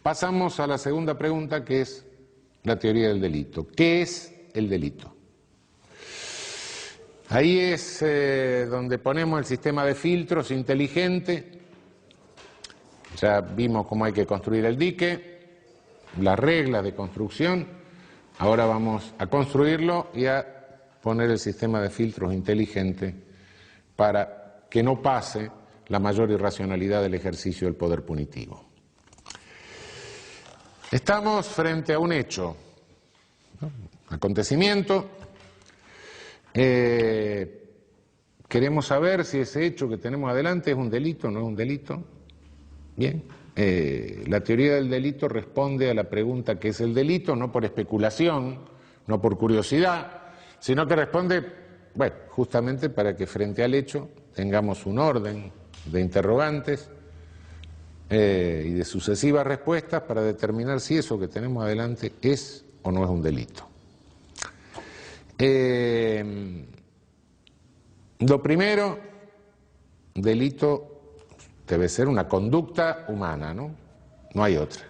Pasamos a la segunda pregunta, que es la teoría del delito. ¿Qué es el delito? Ahí es donde ponemos el sistema de filtros inteligente. Ya vimos cómo hay que construir el dique, las reglas de construcción. Ahora vamos a construirlo y a poner el sistema de filtros inteligente para que no pase la mayor irracionalidad del ejercicio del poder punitivo. Estamos frente a un hecho, ¿no? Acontecimiento. Queremos saber si ese hecho que tenemos adelante es un delito o no es un delito. Bien, la teoría del delito responde a la pregunta ¿qué es el delito? No por especulación, no por curiosidad, sino que responde, bueno, justamente para que frente al hecho tengamos un orden de interrogantes y de sucesivas respuestas para determinar si eso que tenemos adelante es o no es un delito. Lo primero, delito debe ser una conducta humana, ¿no? No hay otra.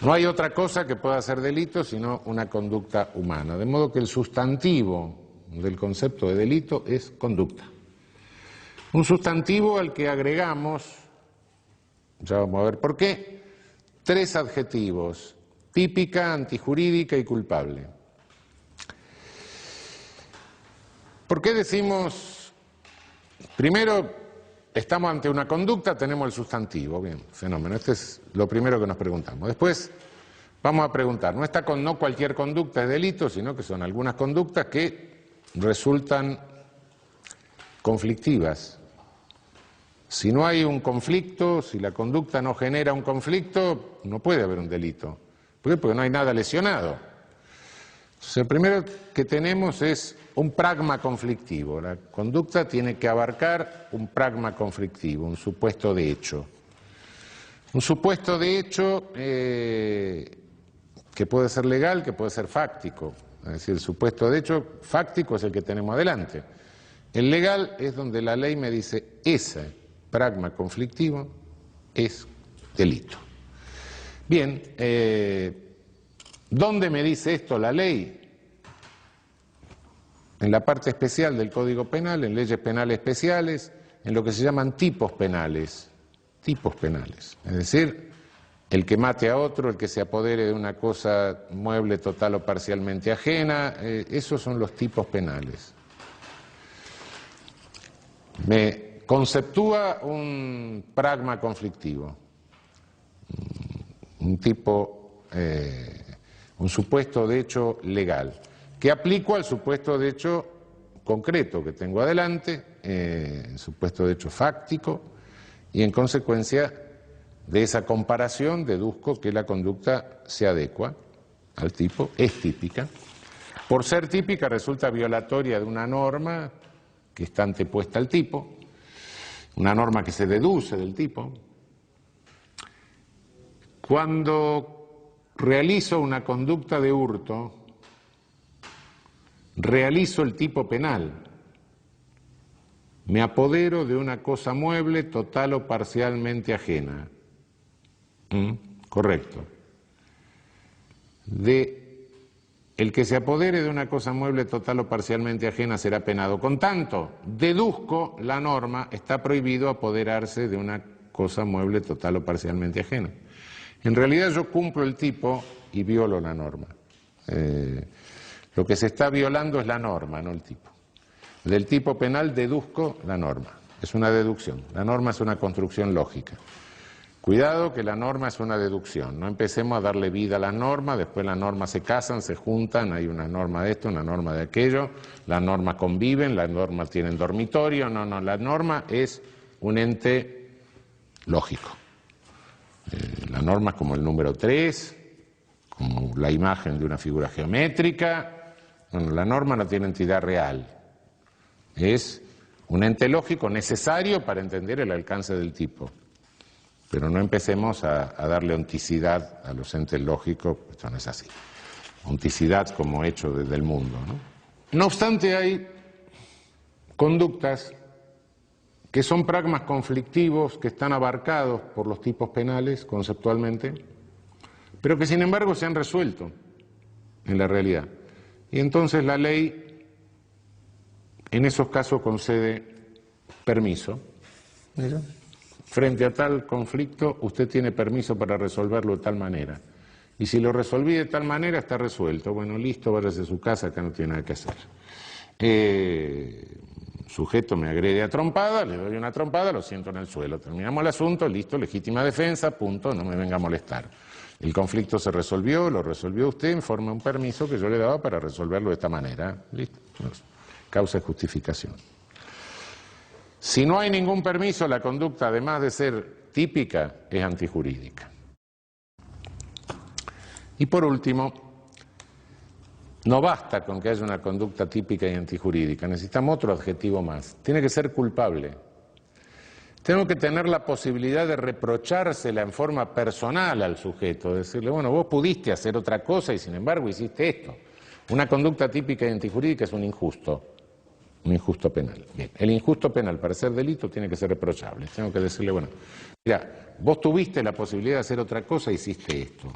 No hay otra cosa que pueda ser delito sino una conducta humana. De modo que el sustantivo del concepto de delito es conducta. Un sustantivo al que agregamos, ya vamos a ver por qué, 3 adjetivos: típica, antijurídica y culpable. ¿Por qué decimos, primero, estamos ante una conducta, tenemos el sustantivo? Bien, fenómeno, este es lo primero que nos preguntamos. Después vamos a preguntar, no cualquier conducta es delito, sino que son algunas conductas que resultan conflictivas. Si no hay un conflicto, si la conducta no genera un conflicto, no puede haber un delito. ¿Por qué? Porque no hay nada lesionado. Entonces, el primero que tenemos es un pragma conflictivo. La conducta tiene que abarcar un pragma conflictivo, un supuesto de hecho. Un supuesto de hecho que puede ser legal, que puede ser fáctico. Es decir, el supuesto de hecho fáctico es el que tenemos adelante. El legal es donde la ley me dice ese pragma conflictivo es delito. Bien, ¿dónde me dice esto la ley? En la parte especial del Código Penal, en leyes penales especiales, en lo que se llaman tipos penales. Tipos penales. Es decir, el que mate a otro, el que se apodere de una cosa mueble total o parcialmente ajena, esos son los tipos penales. Me conceptúa un pragma conflictivo, un tipo, un supuesto de hecho legal, que aplico al supuesto de hecho concreto que tengo adelante, supuesto de hecho fáctico, y en consecuencia de esa comparación deduzco que la conducta se adecua al tipo, es típica. Por ser típica resulta violatoria de una norma que está antepuesta al tipo, una norma que se deduce del tipo. Cuando realizo una conducta de hurto, realizo el tipo penal. Me apodero de una cosa mueble total o parcialmente ajena. Correcto. El que se apodere de una cosa mueble total o parcialmente ajena será penado. Con tanto, deduzco la norma, está prohibido apoderarse de una cosa mueble total o parcialmente ajena. En realidad yo cumplo el tipo y violo la norma. Lo que se está violando es la norma, no el tipo. Del tipo penal deduzco la norma. Es una deducción. La norma es una construcción lógica. Cuidado que la norma es una deducción. No empecemos a darle vida a las normas, después las normas se casan, se juntan, hay una norma de esto, una norma de aquello, las normas conviven, las normas tienen dormitorio. No, la norma es un ente lógico. La norma es como el número 3, como la imagen de una figura geométrica. Bueno, la norma no tiene entidad real. Es un ente lógico necesario para entender el alcance del tipo. Pero no empecemos a darle onticidad a los entes lógicos, esto no es así. Onticidad como hecho desde el mundo, ¿no? No obstante, hay conductas que son pragmas conflictivos, que están abarcados por los tipos penales conceptualmente, pero que sin embargo se han resuelto en la realidad. Y entonces la ley en esos casos concede permiso. ¿Mira? Frente a tal conflicto, usted tiene permiso para resolverlo de tal manera. Y si lo resolví de tal manera, está resuelto. Bueno, listo, váyase a su casa, acá no tiene nada que hacer. Sujeto me agrede a trompada, le doy una trompada, lo siento en el suelo. Terminamos el asunto, listo, legítima defensa, punto, no me venga a molestar. El conflicto se resolvió, lo resolvió usted en forma de un permiso que yo le daba para resolverlo de esta manera. Listo, causa de justificación. Si no hay ningún permiso, la conducta, además de ser típica, es antijurídica. Y por último, no basta con que haya una conducta típica y antijurídica, necesitamos otro adjetivo más. Tiene que ser culpable. Tengo que tener la posibilidad de reprochársela en forma personal al sujeto, decirle, bueno, vos pudiste hacer otra cosa y sin embargo hiciste esto. Una conducta típica y antijurídica es un injusto penal. Bien, el injusto penal para ser delito tiene que ser reprochable. Tengo que decirle, bueno, mira, vos tuviste la posibilidad de hacer otra cosa e hiciste esto.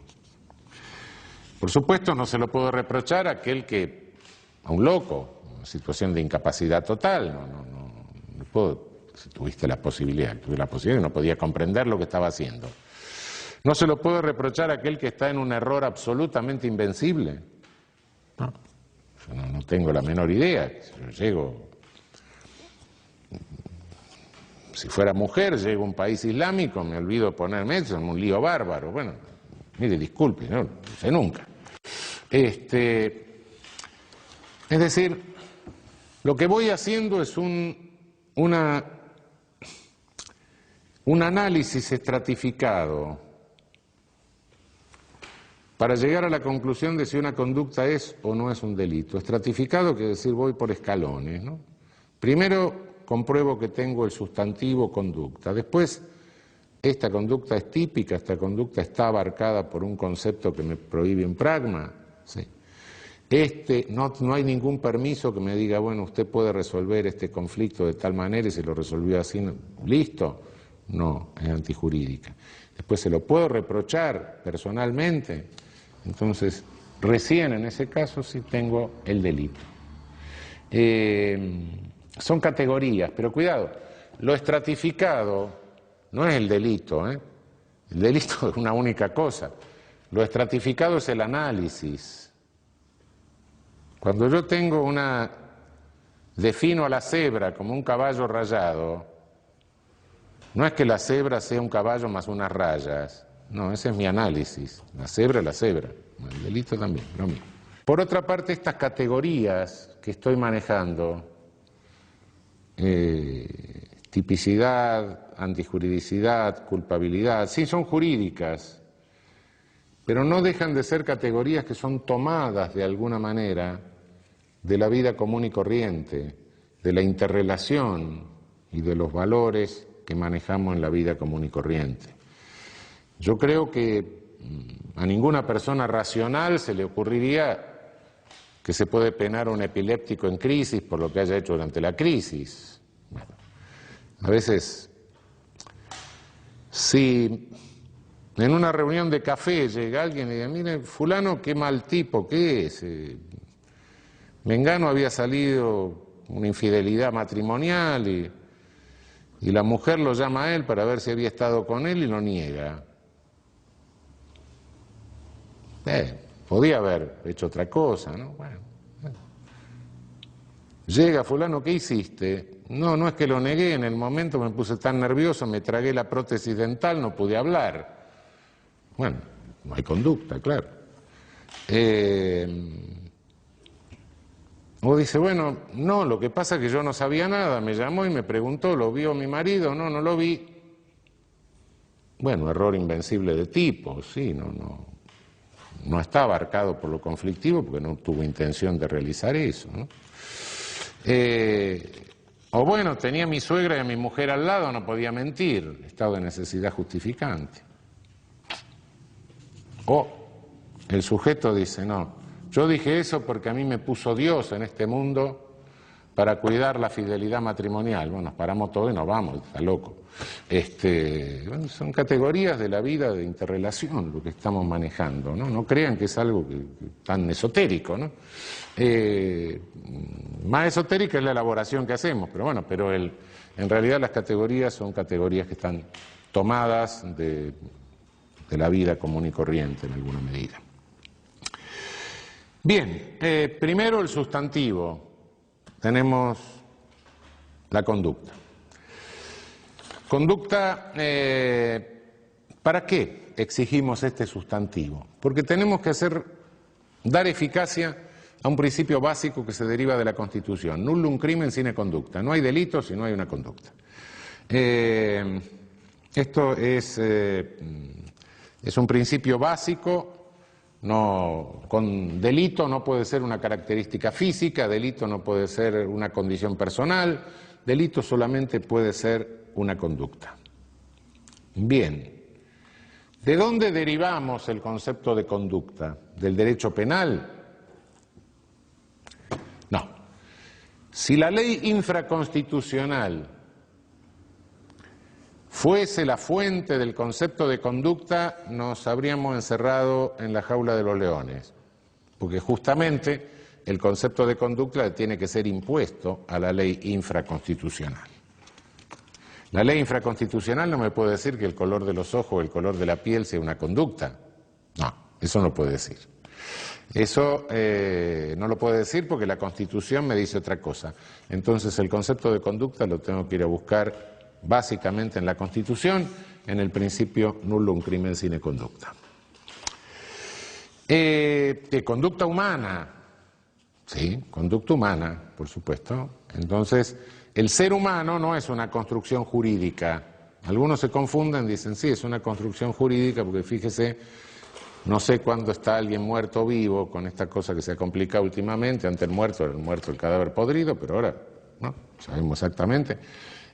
Por supuesto, no se lo puedo reprochar a aquel que, a un loco, en situación de incapacidad total, no puedo, si tuviste la posibilidad, no podía comprender lo que estaba haciendo. No se lo puedo reprochar a aquel que está en un error absolutamente invencible. No, yo no tengo la menor idea. Yo llego, si fuera mujer, llego a un país islámico, me olvido ponerme eso, en un lío bárbaro. Bueno, mire, disculpe, no sé nunca. Es decir, lo que voy haciendo es un análisis estratificado para llegar a la conclusión de si una conducta es o no es un delito. Estratificado quiere decir voy por escalones, ¿no? Primero compruebo que tengo el sustantivo conducta, después esta conducta es típica, esta conducta está abarcada por un concepto que me prohíbe un pragma, sí. No hay ningún permiso que me diga, bueno, usted puede resolver este conflicto de tal manera y se lo resolvió así, listo. No, es antijurídica. Después se lo puedo reprochar personalmente, entonces recién en ese caso sí tengo el delito. Son categorías, pero cuidado, lo estratificado no es el delito, ¿eh? El delito es una única cosa, lo estratificado es el análisis. Cuando yo defino a la cebra como un caballo rayado, no es que la cebra sea un caballo más unas rayas, no, ese es mi análisis, la cebra es la cebra, el delito también, lo mismo. Por otra parte, estas categorías que estoy manejando, tipicidad, antijuridicidad, culpabilidad, sí son jurídicas, pero no dejan de ser categorías que son tomadas de alguna manera de la vida común y corriente, de la interrelación y de los valores que manejamos en la vida común y corriente. Yo creo que a ninguna persona racional se le ocurriría que se puede penar a un epiléptico en crisis por lo que haya hecho durante la crisis. Bueno, a veces, si en una reunión de café llega alguien y dice, mire, fulano, qué mal tipo, ¿qué es? Mengano había salido una infidelidad matrimonial y la mujer lo llama a él para ver si había estado con él y lo niega. Podía haber hecho otra cosa, ¿no? Bueno. Llega fulano, ¿qué hiciste? No es que lo negué, en el momento me puse tan nervioso, me tragué la prótesis dental, no pude hablar. Bueno, no hay conducta, claro. O dice, bueno, no, lo que pasa es que yo no sabía nada, me llamó y me preguntó, ¿lo vio mi marido? No lo vi. Bueno, error invencible de tipo, sí, no está abarcado por lo conflictivo porque no tuvo intención de realizar eso, ¿no? O bueno, tenía a mi suegra y a mi mujer al lado, no podía mentir, estado de necesidad justificante. O el sujeto dice, no, yo dije eso porque a mí me puso Dios en este mundo para cuidar la fidelidad matrimonial. Bueno, nos paramos todos y nos vamos, está loco. Bueno, son categorías de la vida de interrelación lo que estamos manejando, ¿no? No crean que es algo tan esotérico, ¿no? Más esotérica es la elaboración que hacemos, pero bueno, en realidad las categorías son categorías que están tomadas de la vida común y corriente en alguna medida. Bien, primero el sustantivo. Tenemos la conducta. Conducta, ¿para qué exigimos este sustantivo? Porque tenemos que dar eficacia a un principio básico que se deriva de la Constitución. Nullum crimen sine conducta. No hay delito si no hay una conducta. Esto es un principio básico. Con delito no puede ser una característica física, delito no puede ser una condición personal, delito solamente puede ser una conducta. Bien, ¿de dónde derivamos el concepto de conducta? ¿Del derecho penal? No. Si la ley infraconstitucional fuese la fuente del concepto de conducta, nos habríamos encerrado en la jaula de los leones, porque justamente el concepto de conducta tiene que ser impuesto a la ley infraconstitucional. La ley infraconstitucional no me puede decir que el color de los ojos o el color de la piel sea una conducta. No, eso no puede decir. Eso no lo puede decir porque la Constitución me dice otra cosa. Entonces el concepto de conducta lo tengo que ir a buscar básicamente en la Constitución, en el principio nullum crimen sine conducta. Conducta humana, sí, conducta humana, por supuesto. Entonces, el ser humano no es una construcción jurídica. Algunos se confunden, dicen, sí, es una construcción jurídica, porque fíjese, no sé cuándo está alguien muerto o vivo, con esta cosa que se ha complicado últimamente. Ante el muerto era el muerto, el cadáver podrido, pero ahora no sabemos exactamente.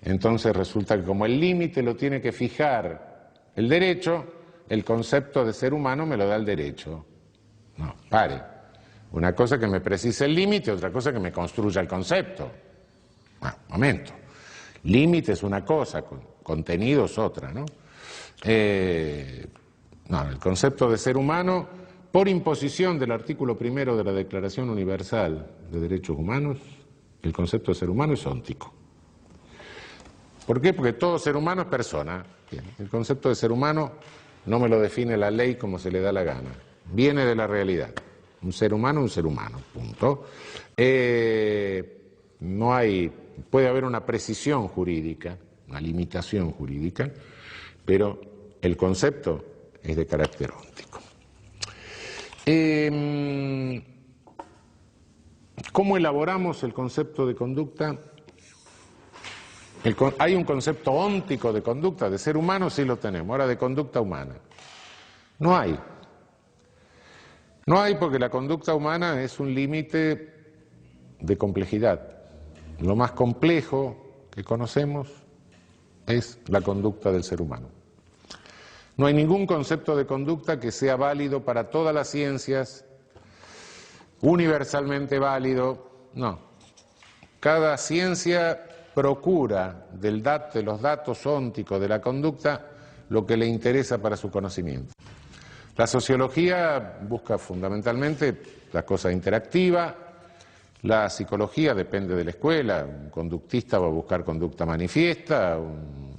Entonces resulta que como el límite lo tiene que fijar el derecho, el concepto de ser humano me lo da el derecho. No, pare. Una cosa que me precise el límite, otra cosa que me construya el concepto. Bueno, momento. Límite es una cosa, contenido es otra, ¿no? No, el concepto de ser humano, por imposición del artículo 1 de la Declaración Universal de Derechos Humanos, el concepto de ser humano es óntico. ¿Por qué? Porque todo ser humano es persona. Bien, el concepto de ser humano no me lo define la ley como se le da la gana. Viene de la realidad. Un ser humano, punto. Puede haber una precisión jurídica, una limitación jurídica, pero el concepto es de carácter óntico. ¿Cómo elaboramos el concepto de conducta? Hay un concepto óntico de conducta, de ser humano sí lo tenemos, ahora de conducta humana. No hay. No hay porque la conducta humana es un límite de complejidad. Lo más complejo que conocemos es la conducta del ser humano. No hay ningún concepto de conducta que sea válido para todas las ciencias, universalmente válido, no. Cada ciencia procura de los datos ónticos de la conducta lo que le interesa para su conocimiento. La sociología busca fundamentalmente la cosa interactiva, la psicología depende de la escuela, un conductista va a buscar conducta manifiesta, un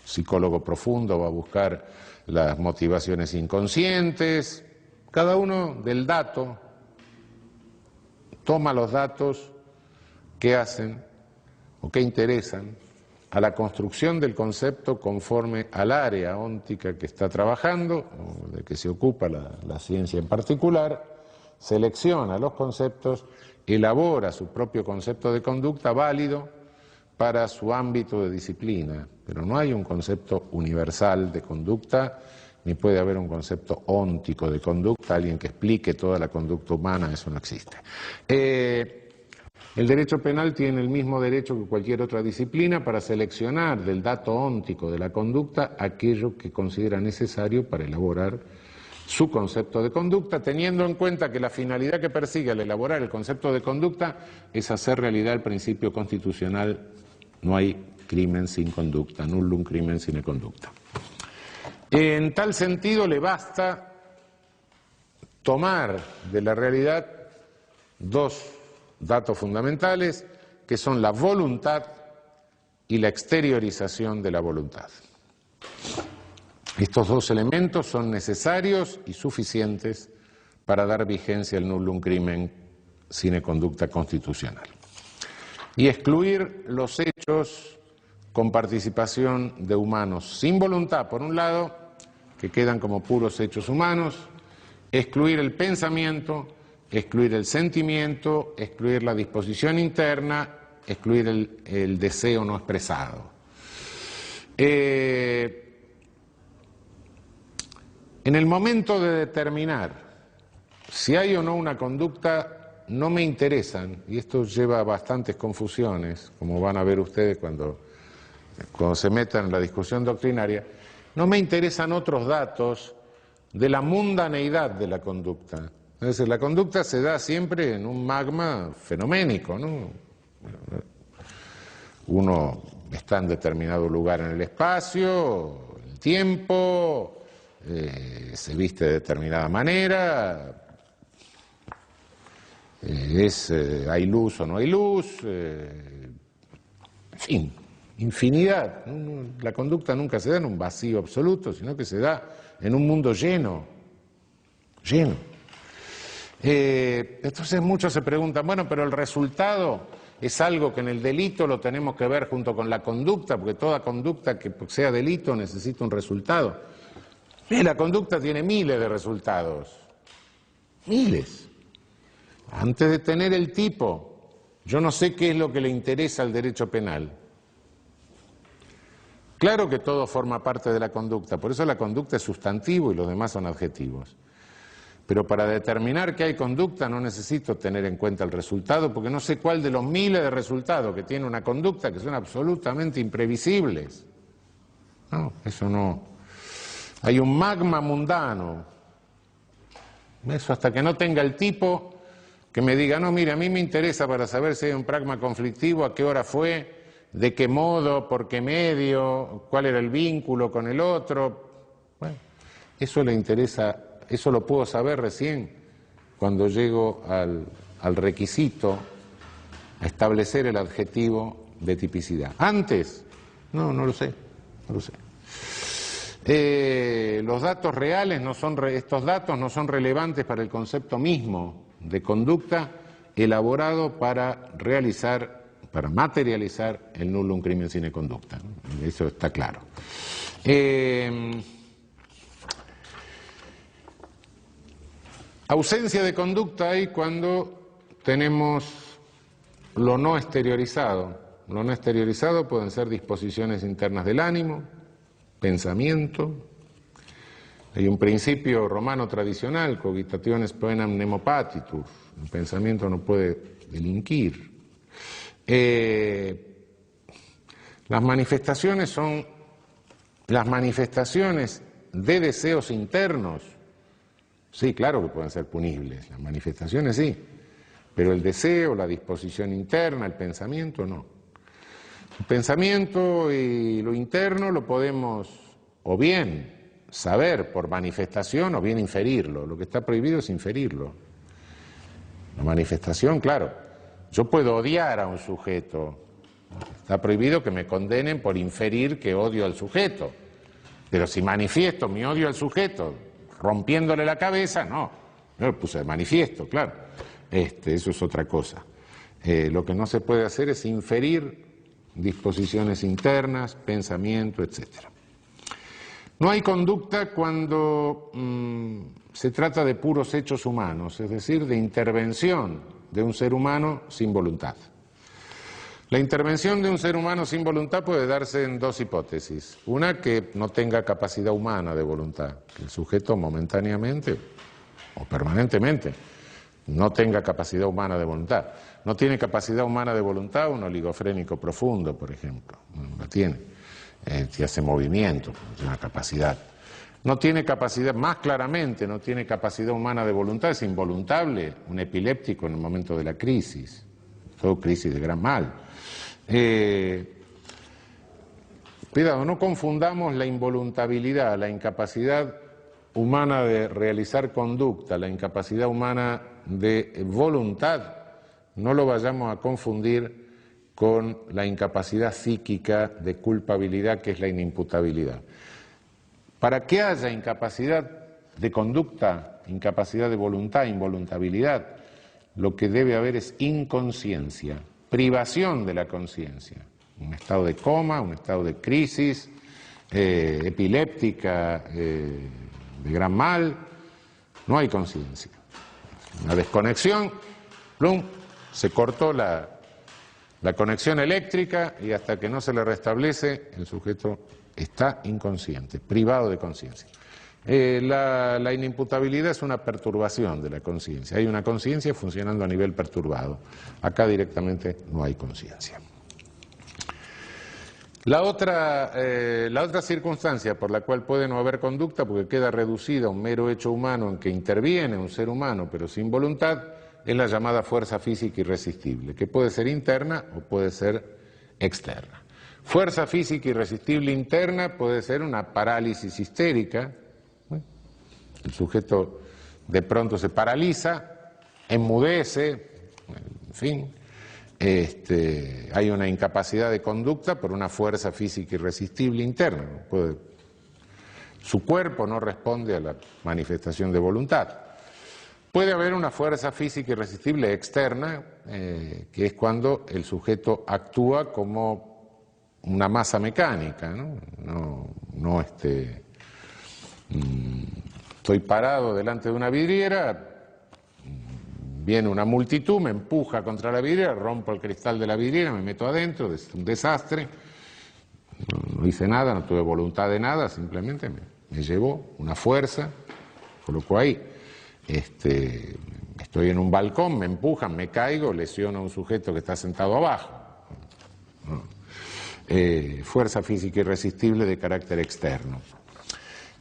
psicólogo profundo va a buscar las motivaciones inconscientes, cada uno del dato toma los datos que hacen o que interesan a la construcción del concepto conforme al área óntica que está trabajando, o de que se ocupa la ciencia en particular, selecciona los conceptos, elabora su propio concepto de conducta válido para su ámbito de disciplina, pero no hay un concepto universal de conducta, ni puede haber un concepto óntico de conducta, alguien que explique toda la conducta humana, eso no existe. El derecho penal tiene el mismo derecho que cualquier otra disciplina para seleccionar del dato óntico de la conducta aquello que considera necesario para elaborar su concepto de conducta, teniendo en cuenta que la finalidad que persigue al elaborar el concepto de conducta es hacer realidad el principio constitucional: no hay crimen sin conducta, nullum crimen sine conducta. En tal sentido, le basta tomar de la realidad dos datos fundamentales, que son la voluntad y la exteriorización de la voluntad. Estos dos elementos son necesarios y suficientes para dar vigencia al nullum crimen sine conducta constitucional. Y excluir los hechos con participación de humanos sin voluntad, por un lado, que quedan como puros hechos humanos, excluir el pensamiento, excluir el sentimiento, excluir la disposición interna, excluir el deseo no expresado. En el momento de determinar si hay o no una conducta, no me interesan, y esto lleva a bastantes confusiones, como van a ver ustedes cuando se metan en la discusión doctrinaria, no me interesan otros datos de la mundaneidad de la conducta. Es decir, la conducta se da siempre en un magma fenoménico, ¿no? Uno está en determinado lugar en el espacio, el tiempo, se viste de determinada manera, hay luz o no hay luz, en fin, infinidad. La conducta nunca se da en un vacío absoluto, sino que se da en un mundo lleno. Entonces muchos se preguntan, bueno, pero el resultado es algo que en el delito lo tenemos que ver junto con la conducta, porque toda conducta que sea delito necesita un resultado. La conducta tiene miles de resultados, miles. Antes de tener el tipo, yo no sé qué es lo que le interesa al derecho penal. Claro que todo forma parte de la conducta, por eso la conducta es sustantivo y los demás son adjetivos. Pero para determinar que hay conducta no necesito tener en cuenta el resultado, porque no sé cuál de los miles de resultados que tiene una conducta que son absolutamente imprevisibles. No, eso no. Hay un magma mundano. Eso hasta que no tenga el tipo que me diga, no, mire, a mí me interesa para saber si hay un pragma conflictivo, a qué hora fue, de qué modo, por qué medio, cuál era el vínculo con el otro. Bueno, eso le interesa, eso lo puedo saber recién cuando llego al requisito a establecer el adjetivo de tipicidad. Antes, no lo sé. Los datos reales estos datos no son relevantes para el concepto mismo de conducta elaborado para materializar el nullum crimen sine conducta. Eso está claro. Ausencia de conducta hay cuando tenemos lo no exteriorizado. Lo no exteriorizado pueden ser disposiciones internas del ánimo, pensamiento. Hay un principio romano tradicional, cogitationes poenam nemo patitur. El pensamiento no puede delinquir. Las manifestaciones son las manifestaciones de deseos internos. Sí, claro que pueden ser punibles, las manifestaciones sí, pero el deseo, la disposición interna, el pensamiento no. El pensamiento y lo interno lo podemos o bien saber por manifestación o bien inferirlo. Lo que está prohibido es inferirlo. La manifestación, claro, yo puedo odiar a un sujeto. Está prohibido que me condenen por inferir que odio al sujeto. Pero si manifiesto mi odio al sujeto rompiéndole la cabeza, no. Yo lo puse de manifiesto, claro. Eso es otra cosa. Lo que no se puede hacer es inferir disposiciones internas, pensamiento, etc. No hay conducta cuando se trata de puros hechos humanos, es decir, de intervención de un ser humano sin voluntad. La intervención de un ser humano sin voluntad puede darse en dos hipótesis. Una, que no tenga capacidad humana de voluntad, que el sujeto momentáneamente o permanentemente no tenga capacidad humana de voluntad. No tiene capacidad humana de voluntad un oligofrénico profundo, por ejemplo. No la tiene. Si hace movimiento, tiene una capacidad. No tiene capacidad, más claramente, no tiene capacidad humana de voluntad, es involuntable, un epiléptico en el momento de la crisis, todo crisis de gran mal. Cuidado, no confundamos la involuntabilidad, la incapacidad humana de realizar conducta, la incapacidad humana de voluntad, no lo vayamos a confundir con la incapacidad psíquica de culpabilidad, que es la inimputabilidad. Para que haya incapacidad de conducta, incapacidad de voluntad, involuntabilidad, lo que debe haber es inconsciencia, privación de la conciencia, un estado de coma, un estado de crisis epiléptica, de gran mal, no hay conciencia. Una desconexión, plum, se cortó la conexión eléctrica y hasta que no se le restablece el sujeto está inconsciente, privado de conciencia. La inimputabilidad es una perturbación de la conciencia. Hay una conciencia funcionando a nivel perturbado. Acá directamente no hay conciencia. La otra circunstancia por la cual puede no haber conducta, porque queda reducida a un mero hecho humano en que interviene un ser humano pero sin voluntad, es la llamada fuerza física irresistible, que puede ser interna o puede ser externa. Fuerza física irresistible interna puede ser una parálisis histérica. El sujeto de pronto se paraliza, enmudece, en fin, hay una incapacidad de conducta por una fuerza física irresistible interna. Su cuerpo no responde a la manifestación de voluntad. Puede haber una fuerza física irresistible externa, que es cuando el sujeto actúa como una masa mecánica, ¿no? Estoy parado delante de una vidriera, viene una multitud, me empuja contra la vidriera, rompo el cristal de la vidriera, me meto adentro, es un desastre, no hice nada, no tuve voluntad de nada, simplemente me llevó una fuerza, colocó ahí. Estoy en un balcón, me empujan, me caigo, lesiono a un sujeto que está sentado abajo. Fuerza física irresistible de carácter externo.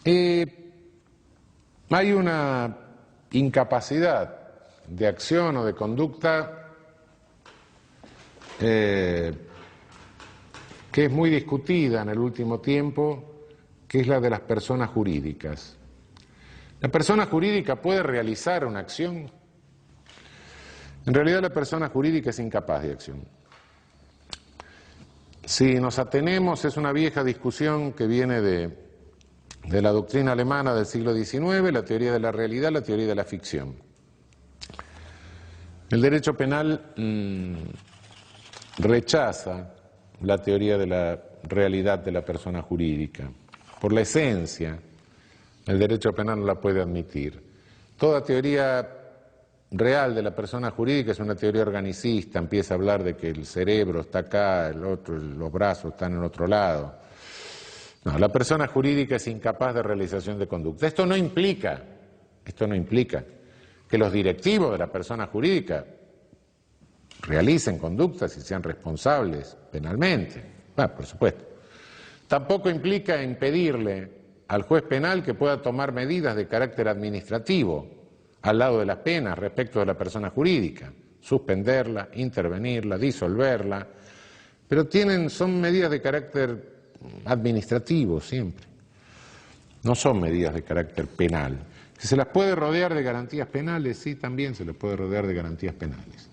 Hay una incapacidad de acción o de conducta que es muy discutida en el último tiempo, que es la de las personas jurídicas. ¿La persona jurídica puede realizar una acción? En realidad la persona jurídica es incapaz de acción. Si nos atenemos, es una vieja discusión que viene de la doctrina alemana del siglo XIX, la teoría de la realidad, la teoría de la ficción. El derecho penal rechaza la teoría de la realidad de la persona jurídica. Por la esencia, el derecho penal no la puede admitir. Toda teoría real de la persona jurídica es una teoría organicista, empieza a hablar de que el cerebro está acá, los brazos están en otro lado. No, la persona jurídica es incapaz de realización de conducta. Esto no implica que los directivos de la persona jurídica realicen conductas y sean responsables penalmente. Bueno, por supuesto. Tampoco implica impedirle al juez penal que pueda tomar medidas de carácter administrativo al lado de las penas respecto de la persona jurídica, suspenderla, intervenirla, disolverla, pero son medidas de carácter administrativo siempre, no son medidas de carácter penal. Si se las puede rodear de garantías penales, sí, también se les puede rodear de garantías penales,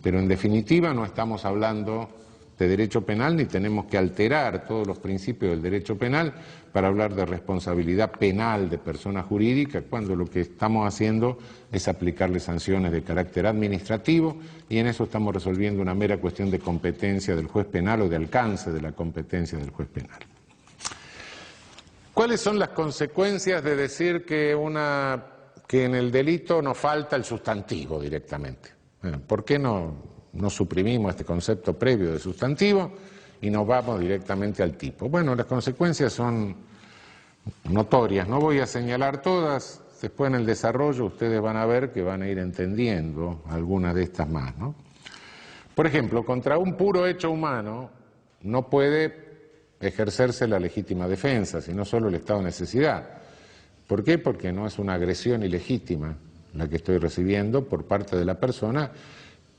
pero en definitiva no estamos hablando de derecho penal ni tenemos que alterar todos los principios del derecho penal para hablar de responsabilidad penal de persona jurídica, cuando lo que estamos haciendo es aplicarle sanciones de carácter administrativo y en eso estamos resolviendo una mera cuestión de competencia del juez penal o de alcance de la competencia del juez penal. ¿Cuáles son las consecuencias de decir que en el delito nos falta el sustantivo directamente? Bueno, ¿por qué no suprimimos este concepto previo de sustantivo y nos vamos directamente al tipo? Bueno, las consecuencias son notorias, no voy a señalar todas, después en el desarrollo ustedes van a ver que van a ir entendiendo algunas de estas más, ¿no? Por ejemplo, contra un puro hecho humano no puede ejercerse la legítima defensa, sino solo el estado de necesidad. ¿Por qué? Porque no es una agresión ilegítima la que estoy recibiendo por parte de la persona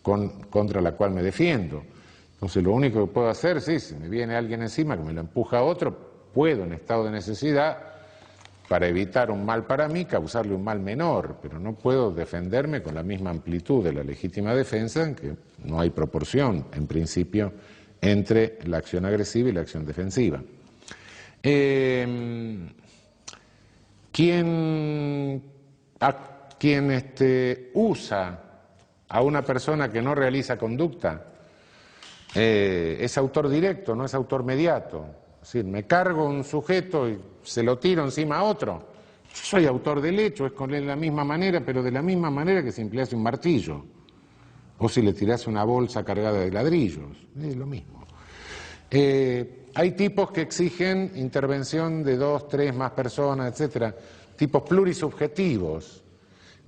contra la cual me defiendo. Entonces lo único que puedo hacer, sí, si me viene alguien encima que me lo empuja a otro, puedo en estado de necesidad, para evitar un mal para mí, causarle un mal menor, pero no puedo defenderme con la misma amplitud de la legítima defensa, en que no hay proporción, en principio, entre la acción agresiva y la acción defensiva. Quien usa a una persona que no realiza conducta es autor directo, no es autor mediato. Es decir, me cargo un sujeto y se lo tiro encima a otro. Yo soy autor del hecho, es con él de la misma manera, pero de la misma manera que si emplease un martillo o si le tirase una bolsa cargada de ladrillos, es lo mismo. Hay tipos que exigen intervención de 2, 3 más personas, etcétera, tipos plurisubjetivos.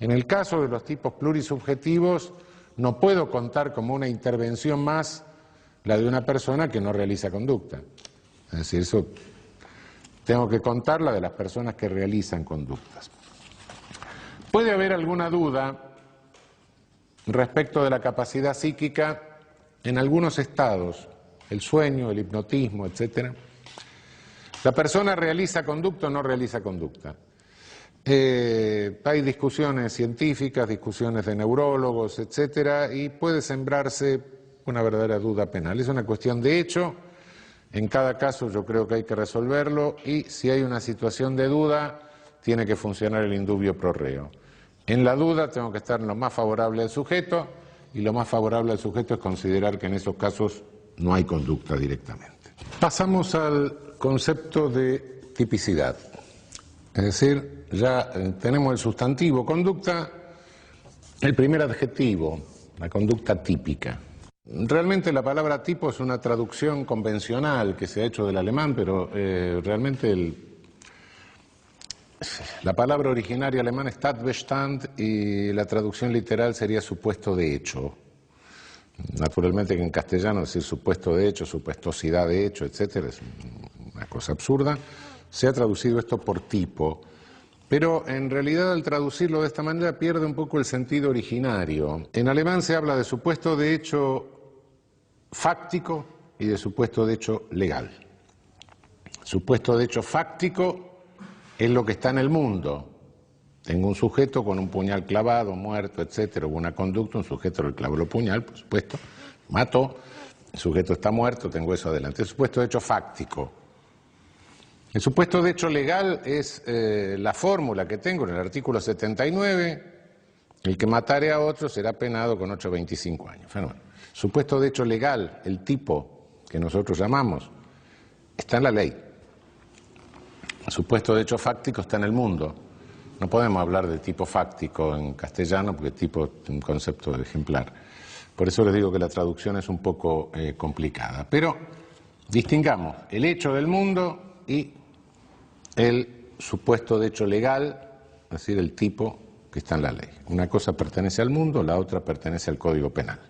En el caso de los tipos plurisubjetivos no puedo contar como una intervención más la de una persona que no realiza conducta. Es decir, eso tengo que contar la de las personas que realizan conductas. Puede haber alguna duda respecto de la capacidad psíquica en algunos estados, el sueño, el hipnotismo, etcétera. ¿La persona realiza conducta o no realiza conducta? Hay discusiones científicas, discusiones de neurólogos, etcétera, y puede sembrarse una verdadera duda penal. Es una cuestión de hecho. En cada caso yo creo que hay que resolverlo y si hay una situación de duda tiene que funcionar el indubio pro reo. En la duda tengo que estar en lo más favorable al sujeto y lo más favorable al sujeto es considerar que en esos casos no hay conducta directamente. Pasamos al concepto de tipicidad. Es decir, ya tenemos el sustantivo conducta, el primer adjetivo, la conducta típica. Realmente la palabra tipo es una traducción convencional que se ha hecho del alemán, pero realmente la palabra originaria alemana es Tatbestand y la traducción literal sería supuesto de hecho. Naturalmente que en castellano decir supuesto de hecho, supuestosidad de hecho, etcétera, es una cosa absurda. Se ha traducido esto por tipo, pero en realidad al traducirlo de esta manera pierde un poco el sentido originario. En alemán se habla de supuesto de hecho fáctico y de supuesto de hecho legal. Supuesto de hecho fáctico es lo que está en el mundo. Tengo un sujeto con un puñal clavado, muerto, etcétera, hubo una conducta, un sujeto le clavó el puñal, por supuesto, mató, el sujeto está muerto, tengo eso adelante. El supuesto de hecho fáctico. El supuesto de hecho legal es la fórmula que tengo en el artículo 79, el que matare a otro será penado con 8 a 25 años. Fenómeno. Supuesto de hecho legal, el tipo que nosotros llamamos, está en la ley. El supuesto de hecho fáctico está en el mundo. No podemos hablar de tipo fáctico en castellano porque tipo es un concepto ejemplar. Por eso les digo que la traducción es un poco complicada. Pero distingamos el hecho del mundo y el supuesto de hecho legal, es decir, el tipo que está en la ley. Una cosa pertenece al mundo, la otra pertenece al Código Penal.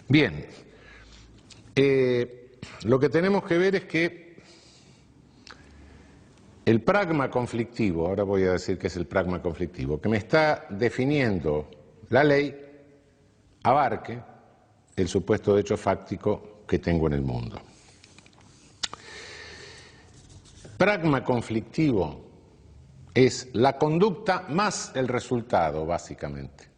Bien, lo que tenemos que ver es que el pragma conflictivo, ahora voy a decir qué es el pragma conflictivo, que me está definiendo la ley, abarque el supuesto de hecho fáctico que tengo en el mundo. Pragma conflictivo es la conducta más el resultado, básicamente.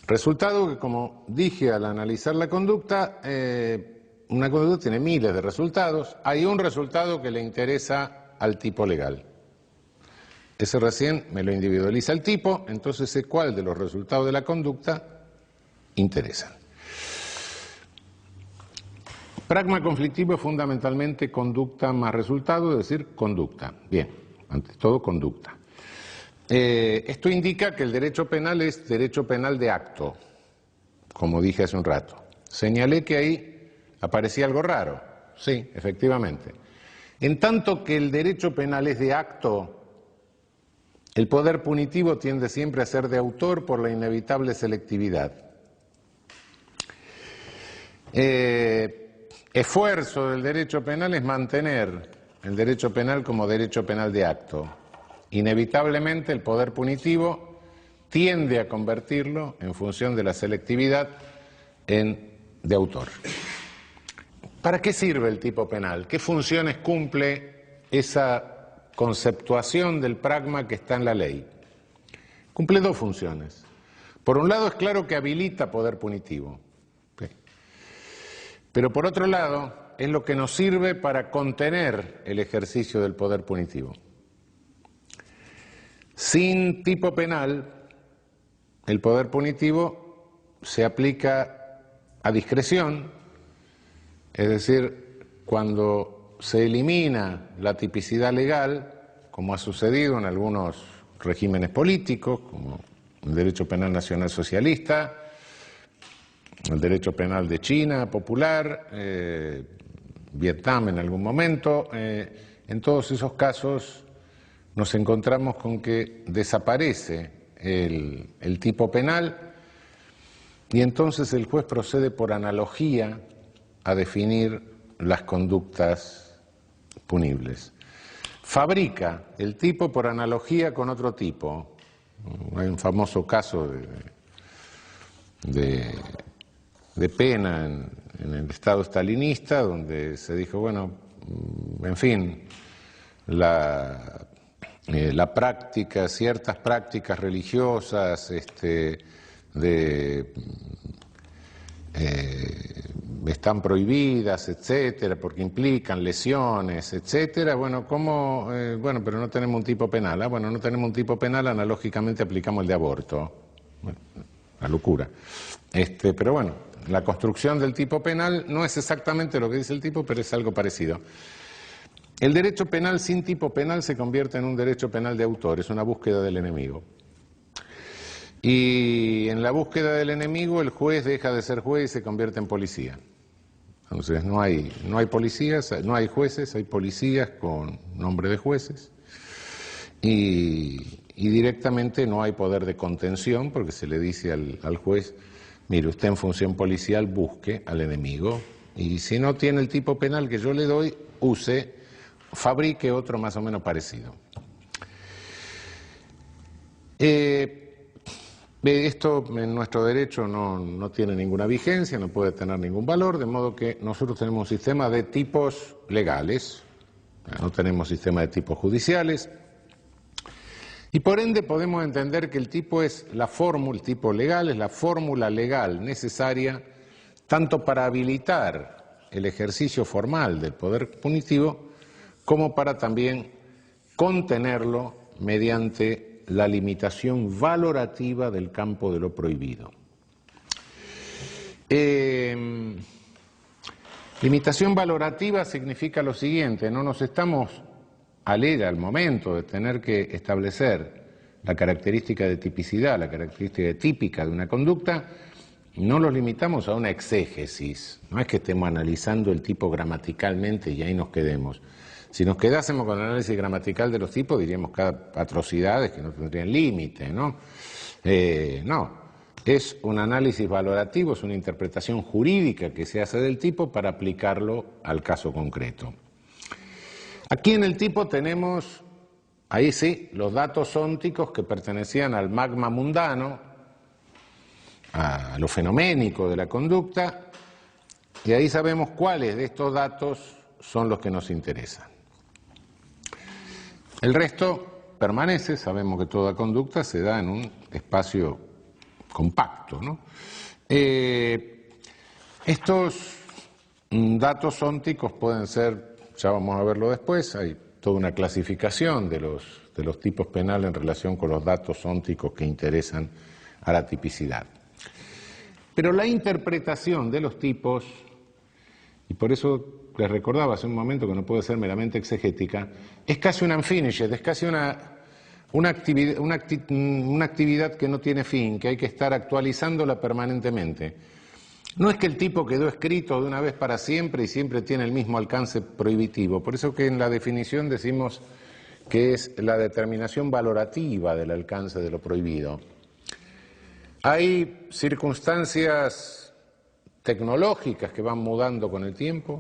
Resultado que, como dije al analizar la conducta, una conducta tiene miles de resultados. Hay un resultado que le interesa al tipo legal. Ese recién me lo individualiza el tipo, entonces sé cuál de los resultados de la conducta interesan. Pragma conflictivo es fundamentalmente conducta más resultado, es decir, conducta. Bien, ante todo conducta. Esto indica que el derecho penal es derecho penal de acto, como dije hace un rato. Señalé que ahí aparecía algo raro. Sí, efectivamente. En tanto que el derecho penal es de acto, el poder punitivo tiende siempre a ser de autor por la inevitable selectividad. Esfuerzo del derecho penal es mantener el derecho penal como derecho penal de acto. Inevitablemente el poder punitivo tiende a convertirlo, en función de la selectividad, en de autor. ¿Para qué sirve el tipo penal? ¿Qué funciones cumple esa conceptuación del pragma que está en la ley? Cumple dos funciones. Por un lado, es claro que habilita poder punitivo. ¿Sí? Pero por otro lado, es lo que nos sirve para contener el ejercicio del poder punitivo. Sin tipo penal, el poder punitivo se aplica a discreción, es decir, cuando se elimina la tipicidad legal, como ha sucedido en algunos regímenes políticos, como el derecho penal nacional socialista, el derecho penal de China popular, Vietnam en algún momento, en todos esos casos nos encontramos con que desaparece el tipo penal y entonces el juez procede por analogía a definir las conductas punibles. Fabrica el tipo por analogía con otro tipo. Hay un famoso caso de pena en el Estado stalinista, donde se dijo, bueno, en fin, la práctica, ciertas prácticas religiosas están prohibidas, etcétera, porque implican lesiones, etcétera. Bueno, ¿cómo? Bueno, pero no tenemos un tipo penal. Bueno, no tenemos un tipo penal, analógicamente aplicamos el de aborto. Bueno, la locura. Pero bueno, la construcción del tipo penal no es exactamente lo que dice el tipo, pero es algo parecido. El derecho penal sin tipo penal se convierte en un derecho penal de autor, es una búsqueda del enemigo. Y en la búsqueda del enemigo el juez deja de ser juez y se convierte en policía. Entonces no hay policías, no hay jueces, hay policías con nombre de jueces y directamente no hay poder de contención porque se le dice al juez, mire, usted en función policial busque al enemigo y si no tiene el tipo penal que yo le doy, fabrique otro más o menos parecido. Esto en nuestro derecho no tiene ninguna vigencia, no puede tener ningún valor, de modo que nosotros tenemos un sistema de tipos legales, no tenemos sistema de tipos judiciales, y por ende podemos entender que el tipo es el tipo legal es la fórmula legal necesaria tanto para habilitar el ejercicio formal del poder punitivo como para también contenerlo mediante la limitación valorativa del campo de lo prohibido. Limitación valorativa significa lo siguiente, no nos estamos al momento de tener que establecer la característica de tipicidad, la característica típica de una conducta, no lo limitamos a una exégesis, no es que estemos analizando el tipo gramaticalmente y ahí nos quedemos. Si nos quedásemos con el análisis gramatical de los tipos, diríamos cada atrocidades que no tendrían límite, ¿no? No, es un análisis valorativo, es una interpretación jurídica que se hace del tipo para aplicarlo al caso concreto. Aquí en el tipo tenemos, ahí sí, los datos ónticos que pertenecían al magma mundano, a lo fenoménico de la conducta, y ahí sabemos cuáles de estos datos son los que nos interesan. El resto permanece, sabemos que toda conducta se da en un espacio compacto, ¿no? Estos datos ónticos pueden ser, ya vamos a verlo después, hay toda una clasificación de los tipos penales en relación con los datos ónticos que interesan a la tipicidad. Pero la interpretación de los tipos, y por eso les recordaba hace un momento que no puede ser meramente exegética, es casi una unfinished, es casi una actividad que no tiene fin, que hay que estar actualizándola permanentemente. No es que el tipo quedó escrito de una vez para siempre y siempre tiene el mismo alcance prohibitivo, por eso que en la definición decimos que es la determinación valorativa del alcance de lo prohibido. Hay circunstancias tecnológicas que van mudando con el tiempo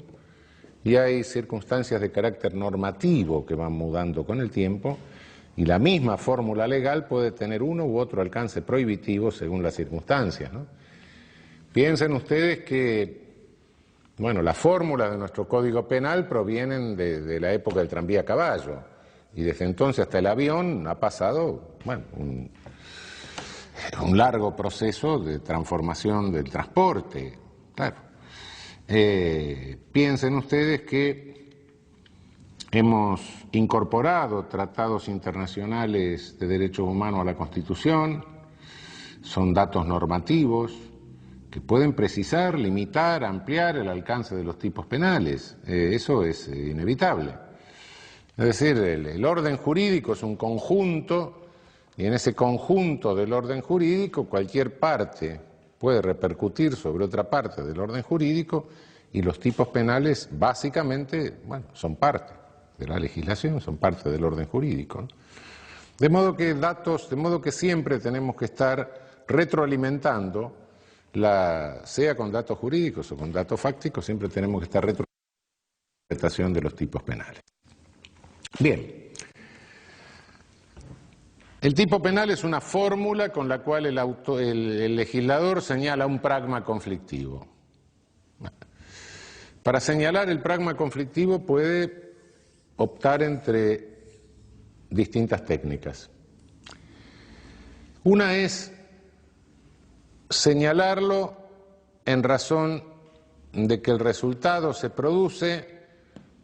y hay circunstancias de carácter normativo que van mudando con el tiempo, y la misma fórmula legal puede tener uno u otro alcance prohibitivo según las circunstancias, ¿no? Piensen ustedes que, bueno, las fórmulas de nuestro Código Penal provienen de la época del tranvía a caballo, y desde entonces hasta el avión ha pasado, bueno, un largo proceso de transformación del transporte, claro. Piensen ustedes que hemos incorporado tratados internacionales de derechos humanos a la Constitución, son datos normativos que pueden precisar, limitar, ampliar el alcance de los tipos penales, eso es inevitable. Es decir, el orden jurídico es un conjunto, y en ese conjunto del orden jurídico cualquier parte puede repercutir sobre otra parte del orden jurídico, y los tipos penales básicamente, bueno, son parte de la legislación, son parte del orden jurídico, ¿no? De modo que siempre tenemos que estar retroalimentando, sea con datos jurídicos o con datos fácticos, siempre tenemos que estar retroalimentando la interpretación de los tipos penales. Bien. El tipo penal es una fórmula con la cual el legislador señala un pragma conflictivo. Para señalar el pragma conflictivo puede optar entre distintas técnicas. Una es señalarlo en razón de que el resultado se produce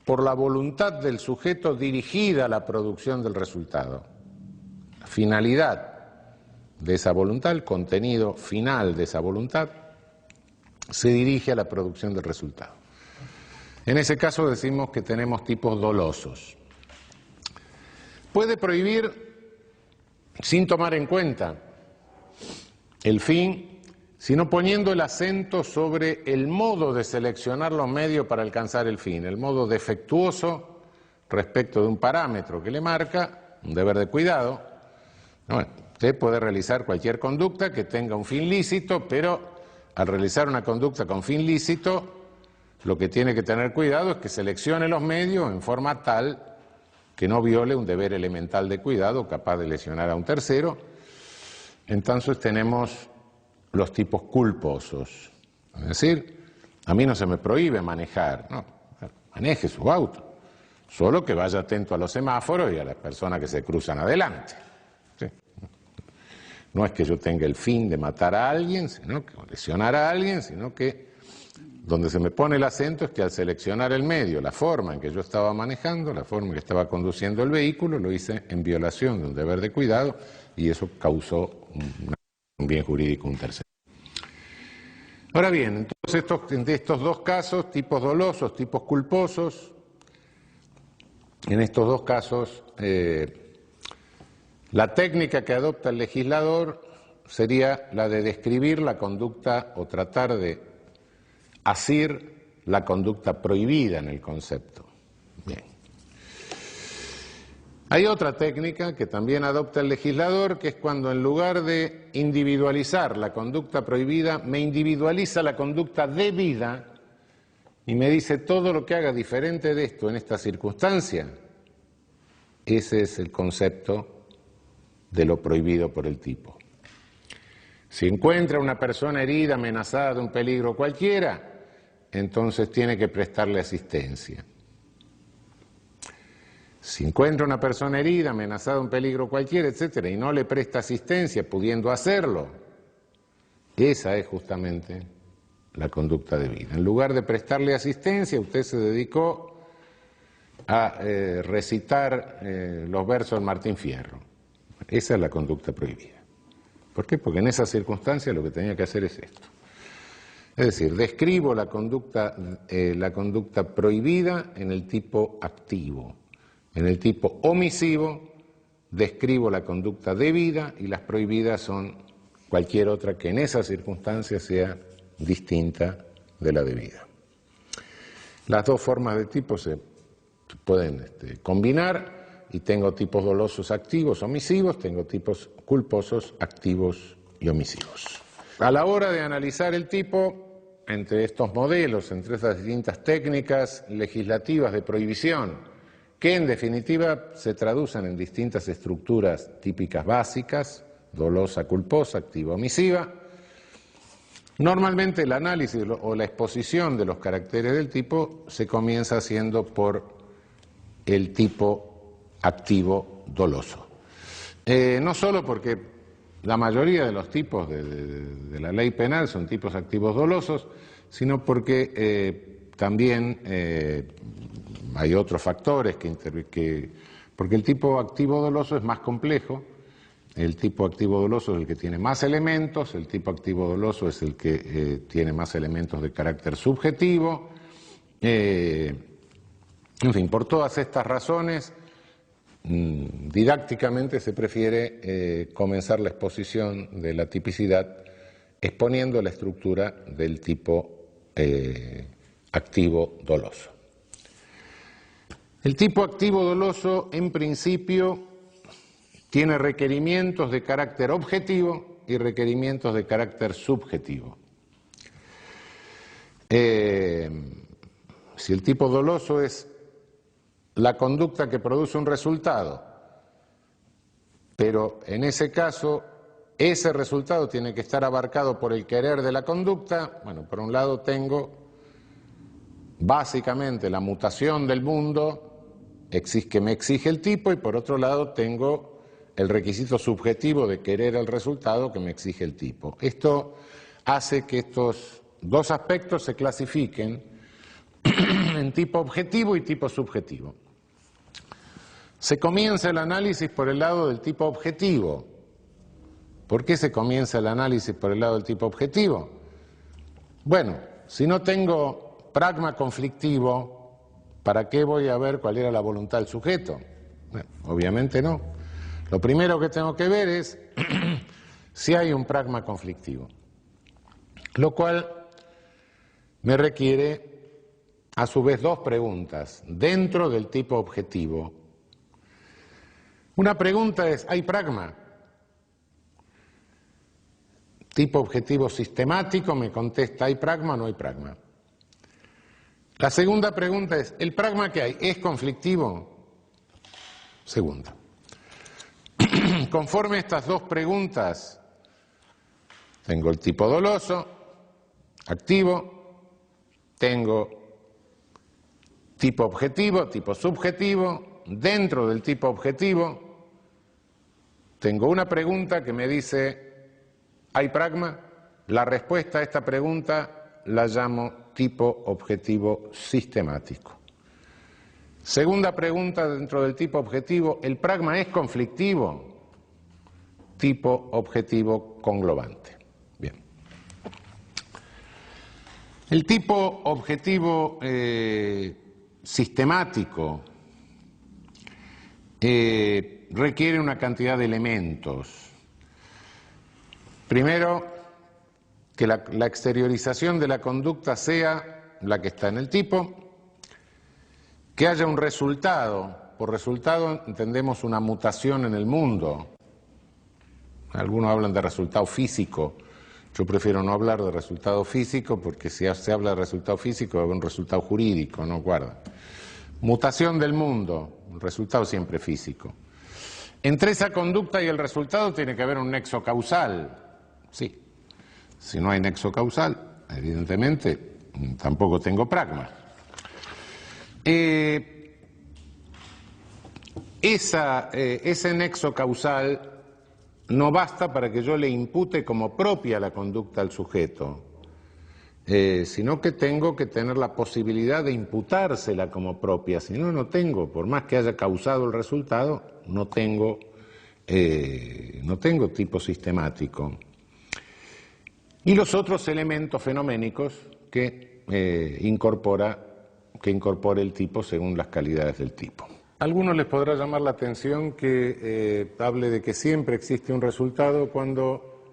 por la voluntad del sujeto dirigida a la producción del resultado. La finalidad de esa voluntad, el contenido final de esa voluntad, se dirige a la producción del resultado. En ese caso decimos que tenemos tipos dolosos. Puede prohibir sin tomar en cuenta el fin, sino poniendo el acento sobre el modo de seleccionar los medios para alcanzar el fin, el modo defectuoso respecto de un parámetro que le marca un deber de cuidado. Bueno, usted puede realizar cualquier conducta que tenga un fin lícito, pero al realizar una conducta con fin lícito, lo que tiene que tener cuidado es que seleccione los medios en forma tal que no viole un deber elemental de cuidado capaz de lesionar a un tercero. Entonces tenemos los tipos culposos. Es decir, a mí no se me prohíbe manejar, no, maneje su auto, solo que vaya atento a los semáforos y a las personas que se cruzan adelante. ¿Sí? No es que yo tenga el fin de matar a alguien, sino que lesionar a alguien, sino que donde se me pone el acento es que al seleccionar el medio, la forma en que yo estaba manejando, la forma en que estaba conduciendo el vehículo, lo hice en violación de un deber de cuidado y eso causó un bien jurídico a un tercero. Ahora bien, entonces de estos dos casos, tipos dolosos, tipos culposos, en estos dos casos la técnica que adopta el legislador sería la de describir la conducta o tratar de asir la conducta prohibida en el concepto. Bien. Hay otra técnica que también adopta el legislador, que es cuando en lugar de individualizar la conducta prohibida, me individualiza la conducta debida y me dice todo lo que haga diferente de esto en esta circunstancia. Ese es el concepto de lo prohibido por el tipo. Si encuentra una persona herida, amenazada de un peligro cualquiera, entonces tiene que prestarle asistencia. Si encuentra una persona herida, amenazada de un peligro cualquiera, etcétera, y no le presta asistencia, pudiendo hacerlo, esa es justamente la conducta debida. En lugar de prestarle asistencia, usted se dedicó a recitar los versos de Martín Fierro. Esa es la conducta prohibida. ¿Por qué? Porque en esa circunstancia lo que tenía que hacer es esto. Es decir, describo la conducta prohibida en el tipo activo. En el tipo omisivo describo la conducta debida y las prohibidas son cualquier otra que en esa circunstancia sea distinta de la debida. Las dos formas de tipo se pueden combinar y tengo tipos dolosos activos, omisivos, tengo tipos culposos activos y omisivos. A la hora de analizar el tipo, entre estos modelos, entre estas distintas técnicas legislativas de prohibición, que en definitiva se traducen en distintas estructuras típicas básicas, dolosa, culposa, activa, omisiva. Normalmente el análisis o la exposición de los caracteres del tipo se comienza haciendo por el tipo activo doloso. No solo porque la mayoría de los tipos de la ley penal son tipos activos dolosos, sino porque también hay otros factores porque el tipo activo doloso es más complejo. El tipo activo doloso es el que tiene más elementos, el tipo activo doloso es el que tiene más elementos de carácter subjetivo. En fin, por todas estas razones, didácticamente se prefiere comenzar la exposición de la tipicidad exponiendo la estructura del tipo activo doloso. El tipo activo doloso, en principio, tiene requerimientos de carácter objetivo y requerimientos de carácter subjetivo. Si el tipo doloso es la conducta que produce un resultado, pero en ese caso ese resultado tiene que estar abarcado por el querer de la conducta, bueno, por un lado tengo básicamente la mutación del mundo que me exige el tipo, y por otro lado tengo el requisito subjetivo de querer el resultado que me exige el tipo. Esto hace que estos dos aspectos se clasifiquen en tipo objetivo y tipo subjetivo. Se comienza el análisis por el lado del tipo objetivo. ¿Por qué se comienza el análisis por el lado del tipo objetivo? Bueno, si no tengo pragma conflictivo, ¿para qué voy a ver cuál era la voluntad del sujeto? Bueno, obviamente no. Lo primero que tengo que ver es si hay un pragma conflictivo, lo cual me requiere a su vez dos preguntas dentro del tipo objetivo. Una pregunta es, ¿hay pragma? Tipo objetivo sistemático me contesta, ¿hay pragma o no hay pragma? La segunda pregunta es, ¿el pragma que hay es conflictivo? Segunda. Conforme a estas dos preguntas, tengo el tipo doloso, activo, tengo tipo objetivo, tipo subjetivo. Dentro del tipo objetivo tengo una pregunta que me dice, ¿hay pragma? La respuesta a esta pregunta la llamo tipo objetivo sistemático. Segunda pregunta dentro del tipo objetivo, ¿el pragma es conflictivo? Tipo objetivo conglobante. Bien. El tipo objetivo sistemático requiere una cantidad de elementos. Primero, que la exteriorización de la conducta sea la que está en el tipo, que haya un resultado. Por resultado entendemos una mutación en el mundo. Algunos hablan de resultado físico. Yo prefiero no hablar de resultado físico porque si se habla de resultado físico va a haber un resultado jurídico, ¿no? Guarda. Mutación del mundo, un resultado siempre físico. Entre esa conducta y el resultado tiene que haber un nexo causal. Sí. Si no hay nexo causal, evidentemente tampoco tengo pragma. Ese nexo causal no basta para que yo le impute como propia la conducta al sujeto, sino que tengo que tener la posibilidad de imputársela como propia. Si no, no tengo, por más que haya causado el resultado, no tengo tipo sistemático. Y los otros elementos fenoménicos que incorpora el tipo según las calidades del tipo. A algunos les podrá llamar la atención que hable de que siempre existe un resultado cuando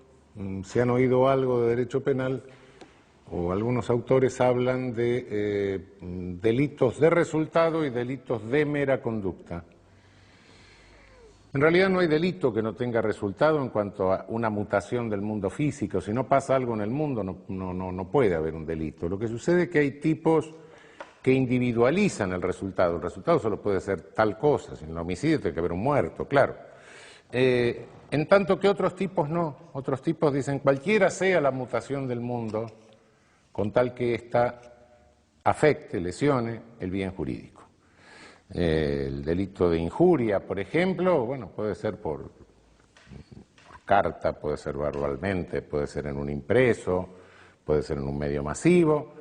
se han oído algo de derecho penal, o algunos autores hablan de delitos de resultado y delitos de mera conducta. En realidad no hay delito que no tenga resultado en cuanto a una mutación del mundo físico. Si no pasa algo en el mundo, no puede haber un delito. Lo que sucede es que hay tipos que individualizan el resultado. El resultado solo puede ser tal cosa. Si en el homicidio tiene que haber un muerto, claro. En tanto que otros tipos no. Otros tipos dicen cualquiera sea la mutación del mundo, con tal que ésta afecte, lesione el bien jurídico. El delito de injuria, por ejemplo, bueno, puede ser por carta, puede ser verbalmente, puede ser en un impreso, puede ser en un medio masivo.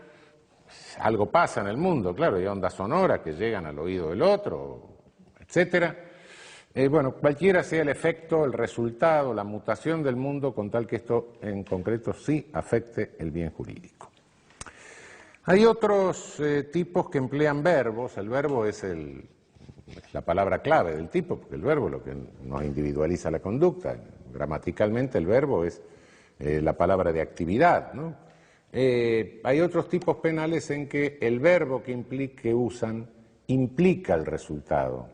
Algo pasa en el mundo, claro, hay ondas sonoras que llegan al oído del otro, etcétera. Bueno, cualquiera sea el efecto, el resultado, la mutación del mundo, con tal que esto en concreto sí afecte el bien jurídico. Hay otros tipos que emplean verbos. El verbo es la palabra clave del tipo, porque el verbo es lo que nos individualiza la conducta. Gramaticalmente el verbo es la palabra de actividad, ¿no? Hay otros tipos penales en que el verbo que usan implica el resultado.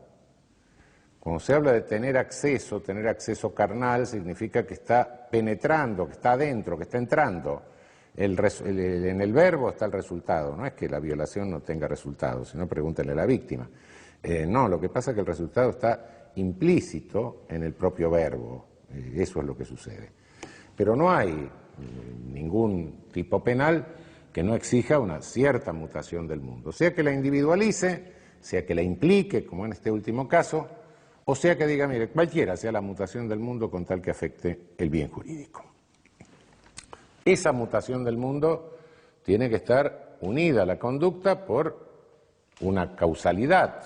Cuando se habla de tener acceso carnal significa que está penetrando, que está adentro, que está entrando. En el verbo está el resultado, no es que la violación no tenga resultado, sino pregúntenle a la víctima. No, lo que pasa es que el resultado está implícito en el propio verbo, eso es lo que sucede. Pero no hay ningún tipo penal que no exija una cierta mutación del mundo, sea que la individualice, sea que la implique, como en este último caso, o sea que diga, mire, cualquiera sea la mutación del mundo con tal que afecte el bien jurídico. Esa mutación del mundo tiene que estar unida a la conducta por una causalidad,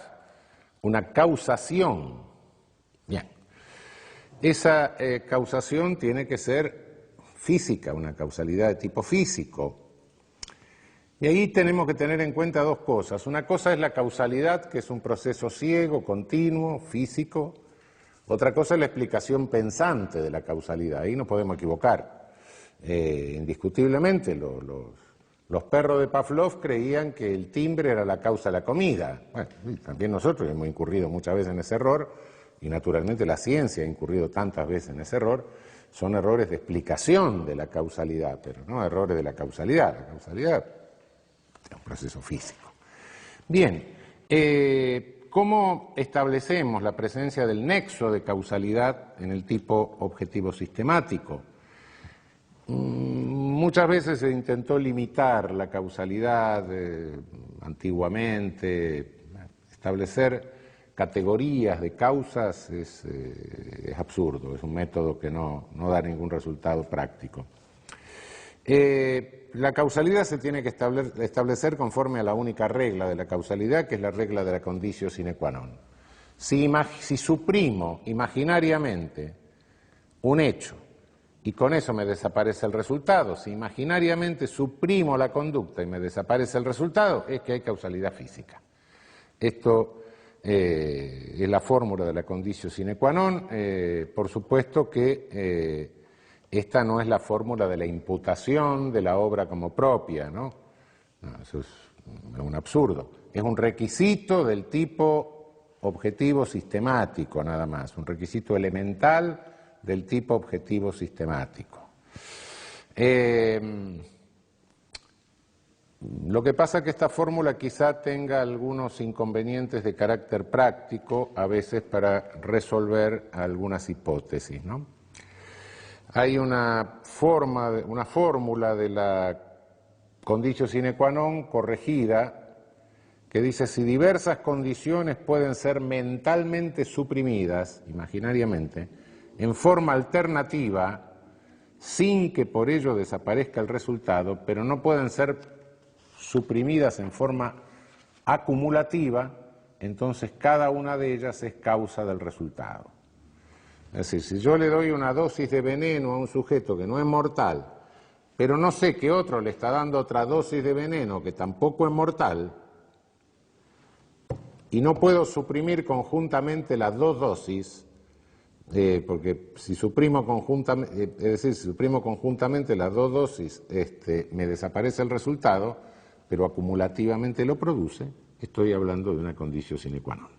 una causación. Bien. Esa causación tiene que ser física, una causalidad de tipo físico. Y ahí tenemos que tener en cuenta dos cosas. Una cosa es la causalidad, que es un proceso ciego, continuo, físico. Otra cosa es la explicación pensante de la causalidad. Ahí no podemos equivocar. Indiscutiblemente los perros de Pavlov creían que el timbre era la causa de la comida. Bueno, también nosotros hemos incurrido muchas veces en ese error, y naturalmente la ciencia ha incurrido tantas veces en ese error. Son errores de explicación de la causalidad, pero no errores de la causalidad. La causalidad es un proceso físico. Bien, ¿cómo establecemos la presencia del nexo de causalidad en el tipo objetivo sistemático? Muchas veces se intentó limitar la causalidad antiguamente, establecer categorías de causas es absurdo, es un método que no da ningún resultado práctico. La causalidad se tiene que establecer conforme a la única regla de la causalidad, que es la regla de la conditio sine qua non. Si suprimo imaginariamente un hecho y con eso me desaparece el resultado, si imaginariamente suprimo la conducta y me desaparece el resultado, es que hay causalidad física. Esto es la fórmula de la conditio sine qua non. Por supuesto que esta no es la fórmula de la imputación de la obra como propia, ¿no? No, eso es un absurdo. Es un requisito del tipo objetivo sistemático, nada más, un requisito elemental del tipo objetivo sistemático. Lo que pasa es que esta fórmula quizá tenga algunos inconvenientes de carácter práctico, a veces para resolver algunas hipótesis, ¿no? Hay una fórmula de la conditio sine qua non corregida que dice: si diversas condiciones pueden ser mentalmente suprimidas, imaginariamente, en forma alternativa, sin que por ello desaparezca el resultado, pero no pueden ser suprimidas en forma acumulativa, entonces cada una de ellas es causa del resultado. Es decir, si yo le doy una dosis de veneno a un sujeto que no es mortal, pero no sé que otro le está dando otra dosis de veneno que tampoco es mortal, y no puedo suprimir conjuntamente las dos dosis, porque si suprimo conjuntamente las dos dosis, me desaparece el resultado, pero acumulativamente lo produce, estoy hablando de una conditio sine qua non.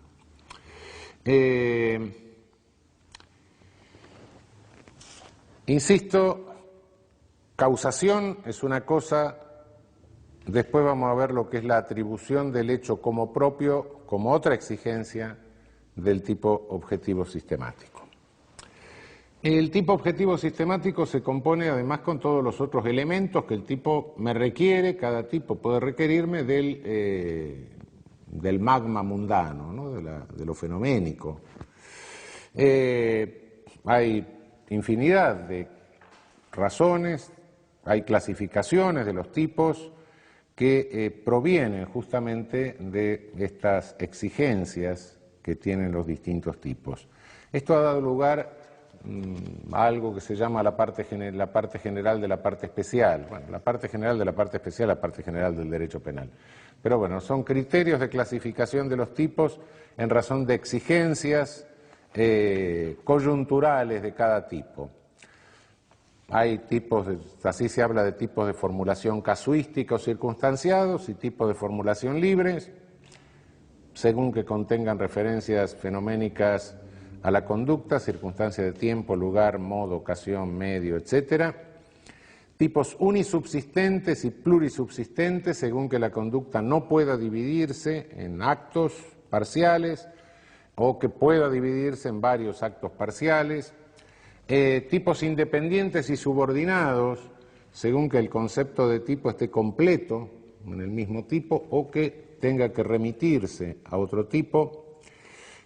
Insisto, causación es una cosa, después vamos a ver lo que es la atribución del hecho como propio, como otra exigencia del tipo objetivo sistemático. El tipo objetivo sistemático se compone además con todos los otros elementos que el tipo me requiere, cada tipo puede requerirme del magma mundano, ¿no? de lo fenoménico. Hay infinidad de razones, hay clasificaciones de los tipos que provienen justamente de estas exigencias que tienen los distintos tipos. Esto ha dado lugar a algo que se llama la parte general de la parte especial. Bueno, la parte general de la parte especial, la parte general del derecho penal. Pero bueno, son criterios de clasificación de los tipos en razón de exigencias coyunturales de cada tipo. Hay tipos, así se habla de tipos de formulación casuística o circunstanciados y tipos de formulación libres, según que contengan referencias fenoménicas a la conducta, circunstancia de tiempo, lugar, modo, ocasión, medio, etc. Tipos unisubsistentes y plurisubsistentes, según que la conducta no pueda dividirse en actos parciales o que pueda dividirse en varios actos parciales. Tipos independientes y subordinados, según que el concepto de tipo esté completo en el mismo tipo o que tenga que remitirse a otro tipo.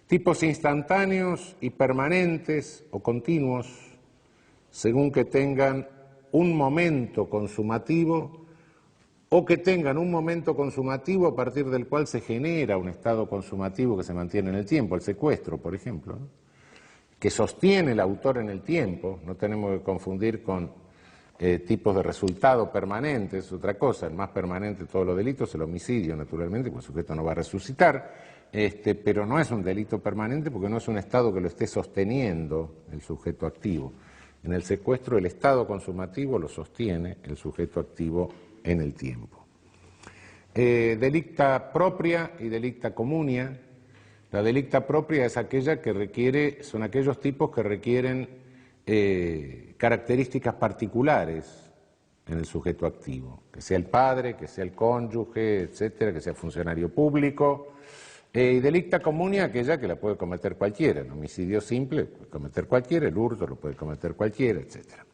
Tipos instantáneos y permanentes o continuos, según que tengan un momento consumativo o que tengan un momento consumativo a partir del cual se genera un estado consumativo que se mantiene en el tiempo, el secuestro, por ejemplo, ¿no? Que sostiene el autor en el tiempo, no tenemos que confundir con tipos de resultado permanentes, es otra cosa, el más permanente de todos los delitos es el homicidio, naturalmente, porque el sujeto no va a resucitar, pero no es un delito permanente porque no es un estado que lo esté sosteniendo el sujeto activo. En el secuestro el estado consumativo lo sostiene el sujeto activo en el tiempo. Delicta propia y delicta comunia. La delicta propia es aquella que requiere, son aquellos tipos que requieren características particulares en el sujeto activo, que sea el padre, que sea el cónyuge, etcétera, que sea funcionario público. Y delicta comunia aquella que la puede cometer cualquiera, el homicidio simple lo puede cometer cualquiera, el hurto lo puede cometer cualquiera, etcétera.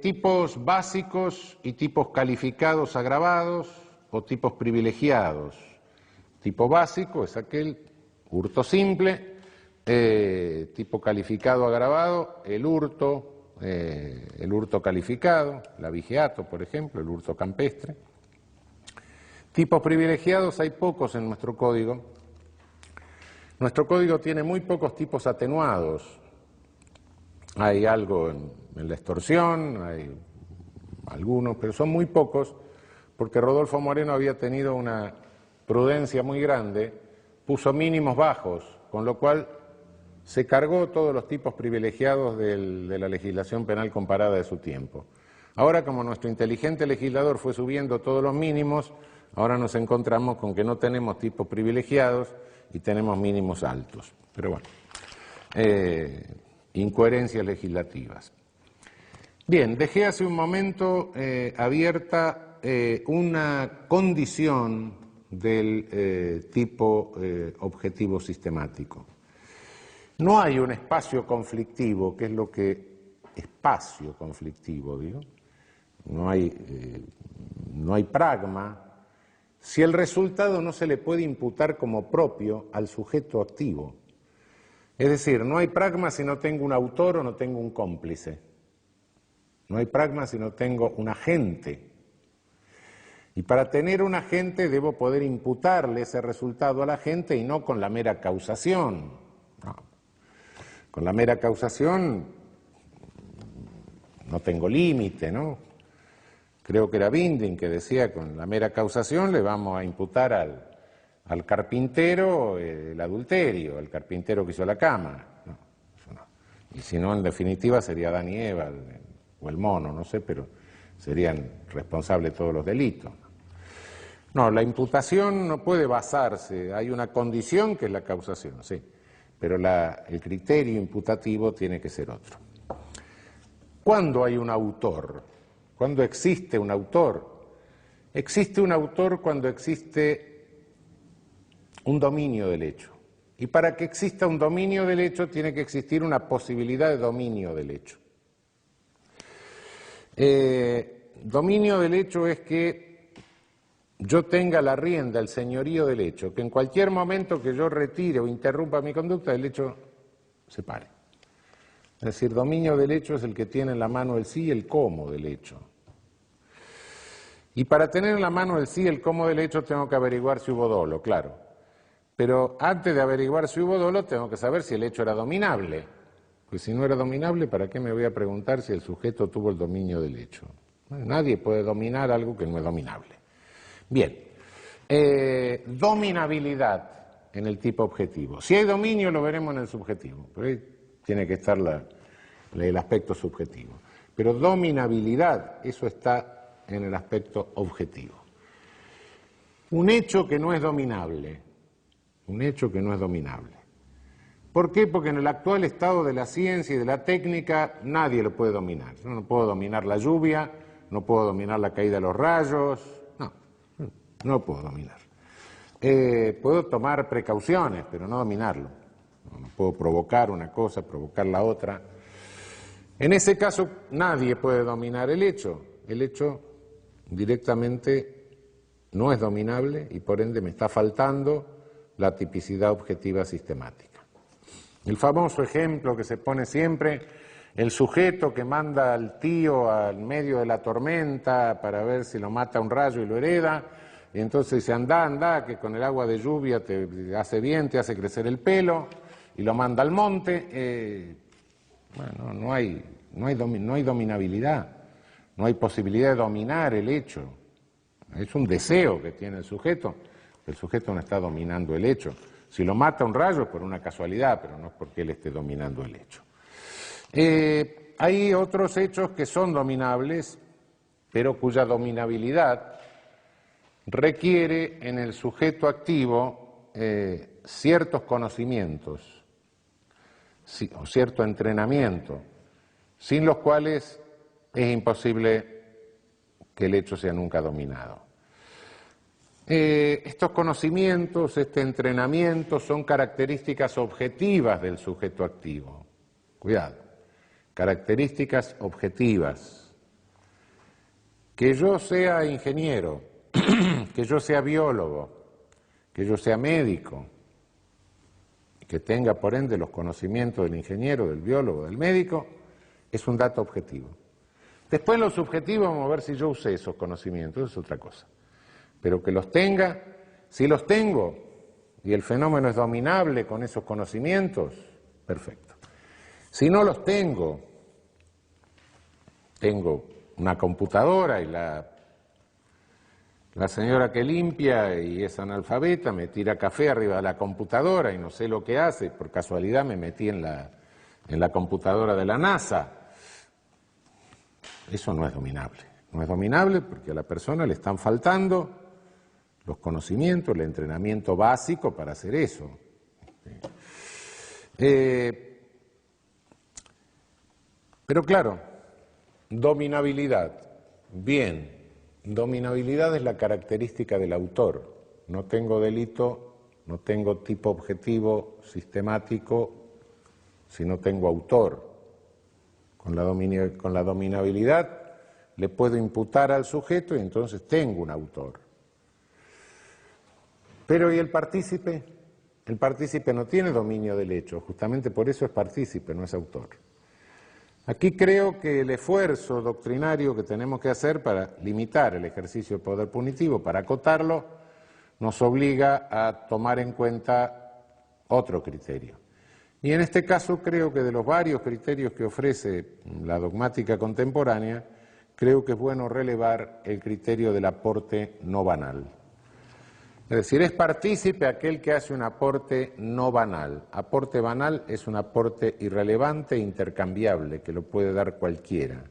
Tipos básicos y tipos calificados agravados o tipos privilegiados. Tipo básico es aquel hurto simple, tipo calificado agravado, el hurto calificado, el abigeato, por ejemplo, el hurto campestre. Tipos privilegiados hay pocos en nuestro código. Nuestro código tiene muy pocos tipos atenuados. Hay algo en la extorsión, hay algunos, pero son muy pocos, porque Rodolfo Moreno había tenido una prudencia muy grande, puso mínimos bajos, con lo cual se cargó todos los tipos privilegiados de la legislación penal comparada de su tiempo. Ahora, como nuestro inteligente legislador fue subiendo todos los mínimos, ahora nos encontramos con que no tenemos tipos privilegiados y tenemos mínimos altos. Pero bueno, incoherencias legislativas. Bien, dejé hace un momento abierta una condición del tipo objetivo sistemático. No hay un espacio conflictivo, que es lo que espacio conflictivo, digo. No hay pragma si el resultado no se le puede imputar como propio al sujeto activo. Es decir, no hay pragma si no tengo un autor o no tengo un cómplice. No hay pragma si no tengo un agente. Y para tener un agente debo poder imputarle ese resultado al agente y no con la mera causación. No. Con la mera causación no tengo límite, ¿no? Creo que era Binding que decía con la mera causación le vamos a imputar al carpintero el adulterio, al carpintero que hizo la cama. No, eso no. Y si no, en definitiva sería Adán y Eva o el mono, no sé, pero serían responsables de todos los delitos. No, la imputación no puede basarse, hay una condición que es la causación, sí, pero el criterio imputativo tiene que ser otro. ¿cuándo hay un autor? ¿Cuándo existe un autor? Existe un autor cuando existe un dominio del hecho. Y para que exista un dominio del hecho tiene que existir una posibilidad de dominio del hecho. Dominio del hecho es que yo tenga la rienda, el señorío del hecho, que en cualquier momento que yo retire o interrumpa mi conducta, el hecho se pare. Es decir, dominio del hecho es el que tiene en la mano el sí y el cómo del hecho. Y para tener en la mano el sí y el cómo del hecho tengo que averiguar si hubo dolo, claro. Pero antes de averiguar si hubo dolo tengo que saber si el hecho era dominable. Pues si no era dominable, ¿para qué me voy a preguntar si el sujeto tuvo el dominio del hecho? Nadie puede dominar algo que no es dominable. Bien, dominabilidad en el tipo objetivo. Si hay dominio lo veremos en el subjetivo, pero ahí tiene que estar el aspecto subjetivo. Pero dominabilidad, eso está en el aspecto objetivo. Un hecho que no es dominable. Un hecho que no es dominable. ¿Por qué? Porque en el actual estado de la ciencia y de la técnica nadie lo puede dominar. Yo no puedo dominar la lluvia, no puedo dominar la caída de los rayos, no lo puedo dominar. Puedo tomar precauciones, pero no dominarlo. No puedo provocar una cosa, provocar la otra. En ese caso nadie puede dominar el hecho. El hecho directamente no es dominable y por ende me está faltando la tipicidad objetiva sistemática. El famoso ejemplo que se pone siempre, el sujeto que manda al tío al medio de la tormenta para ver si lo mata un rayo y lo hereda, y entonces dice, anda, que con el agua de lluvia te hace bien, te hace crecer el pelo, y lo manda al monte. Bueno, no hay dominabilidad, no hay posibilidad de dominar el hecho. Es un deseo que tiene el sujeto no está dominando el hecho. Si lo mata un rayo es por una casualidad, pero no es porque él esté dominando el hecho. Hay otros hechos que son dominables, pero cuya dominabilidad requiere en el sujeto activo ciertos conocimientos o cierto entrenamiento, sin los cuales es imposible que el hecho sea nunca dominado. Estos conocimientos, este entrenamiento son características objetivas del sujeto activo. Cuidado, características objetivas. Que yo sea ingeniero, que yo sea biólogo, que yo sea médico, que tenga por ende los conocimientos del ingeniero, del biólogo, del médico, es un dato objetivo. Después lo subjetivo, vamos a ver si yo usé esos conocimientos, es otra cosa. Pero que los tenga, si los tengo y el fenómeno es dominable con esos conocimientos, perfecto. Si no los tengo una computadora y la señora que limpia y es analfabeta me tira café arriba de la computadora y no sé lo que hace, por casualidad me metí en la computadora de la NASA. Eso no es dominable. No es dominable porque a la persona le están faltando los conocimientos, el entrenamiento básico para hacer eso. Pero claro, dominabilidad. Bien, dominabilidad es la característica del autor. No tengo delito, no tengo tipo objetivo sistemático, si no tengo autor. Con la dominabilidad le puedo imputar al sujeto y entonces tengo un autor. Pero ¿y el partícipe? El partícipe no tiene dominio del hecho, justamente por eso es partícipe, no es autor. Aquí creo que el esfuerzo doctrinario que tenemos que hacer para limitar el ejercicio del poder punitivo, para acotarlo, nos obliga a tomar en cuenta otro criterio. Y en este caso creo que de los varios criterios que ofrece la dogmática contemporánea, creo que es bueno relevar el criterio del aporte no banal. Es decir, es partícipe aquel que hace un aporte no banal. Aporte banal es un aporte irrelevante e intercambiable, que lo puede dar cualquiera.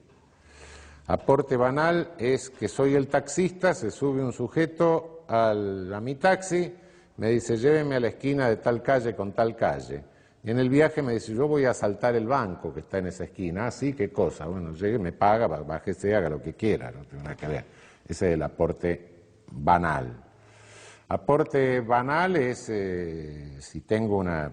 Aporte banal es que soy el taxista, se sube un sujeto a mi taxi, me dice lléveme a la esquina de tal calle con tal calle. Y en el viaje me dice, yo voy a asaltar el banco que está en esa esquina. Ah, sí, ¿qué cosa? Bueno, llegue, me paga, bájese, haga lo que quiera, no tiene nada que ver. Ese es el aporte banal. Aporte banal es si tengo una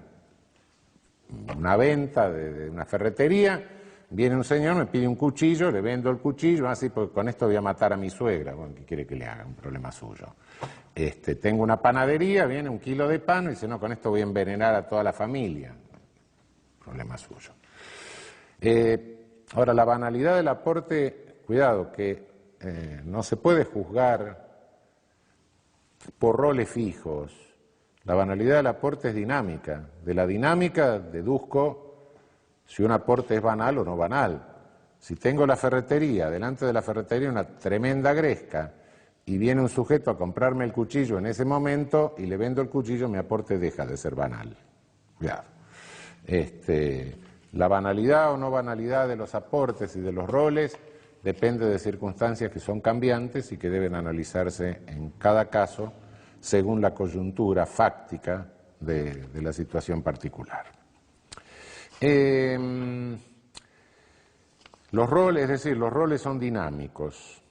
venta de una ferretería, viene un señor, me pide un cuchillo, le vendo el cuchillo, así, porque con esto voy a matar a mi suegra. Bueno, ¿qué quiere que le haga? Un problema suyo. Tengo una panadería, viene 1 kilo de pan y dice, no, con esto voy a envenenar a toda la familia. Problema suyo. Ahora, la banalidad del aporte, cuidado, que no se puede juzgar por roles fijos. La banalidad del aporte es dinámica. De la dinámica deduzco si un aporte es banal o no banal. Si tengo la ferretería, delante de la ferretería una tremenda gresca, y viene un sujeto a comprarme el cuchillo en ese momento y le vendo el cuchillo, mi aporte deja de ser banal. Cuidado. La banalidad o no banalidad de los aportes y de los roles depende de circunstancias que son cambiantes y que deben analizarse en cada caso según la coyuntura fáctica de la situación particular. Los roles, es decir, los roles son dinámicos.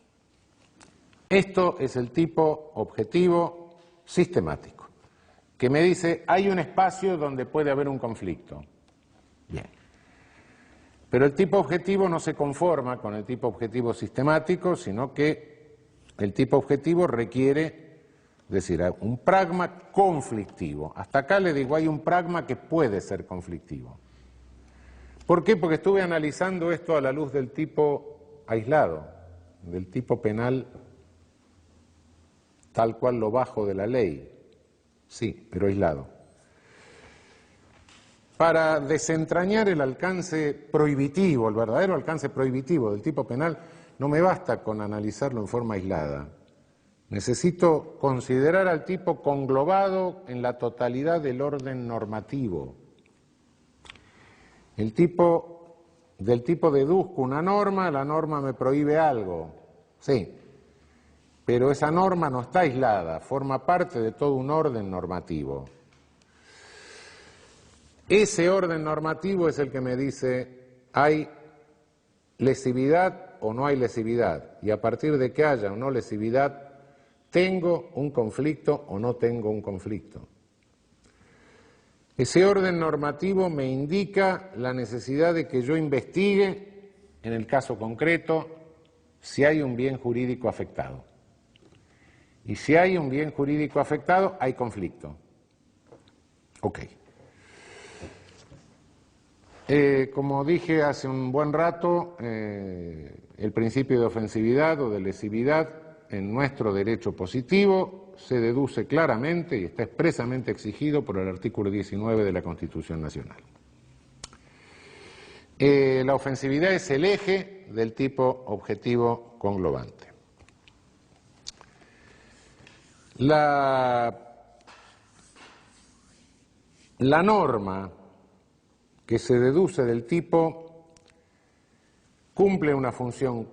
Esto es el tipo objetivo sistemático, que me dice, hay un espacio donde puede haber un conflicto. Bien. Pero el tipo objetivo no se conforma con el tipo objetivo sistemático, sino que el tipo objetivo requiere, es decir, un pragma conflictivo. Hasta acá le digo, hay un pragma que puede ser conflictivo. ¿Por qué? Porque estuve analizando esto a la luz del tipo aislado, del tipo penal tal cual lo bajo de la ley. Sí, pero aislado. Para desentrañar el alcance prohibitivo, el verdadero alcance prohibitivo del tipo penal, no me basta con analizarlo en forma aislada. Necesito considerar al tipo conglobado en la totalidad del orden normativo. Del tipo deduzco una norma, la norma me prohíbe algo, sí, pero esa norma no está aislada, forma parte de todo un orden normativo. Ese orden normativo es el que me dice, ¿hay lesividad o no hay lesividad? Y a partir de que haya o no lesividad, ¿tengo un conflicto o no tengo un conflicto? Ese orden normativo me indica la necesidad de que yo investigue, en el caso concreto, si hay un bien jurídico afectado. Y si hay un bien jurídico afectado, hay conflicto. Ok. Como dije hace un buen rato, el principio de ofensividad o de lesividad en nuestro derecho positivo se deduce claramente y está expresamente exigido por el artículo 19 de la Constitución Nacional. La ofensividad es el eje del tipo objetivo conglobante. La norma que se deduce del tipo cumple una función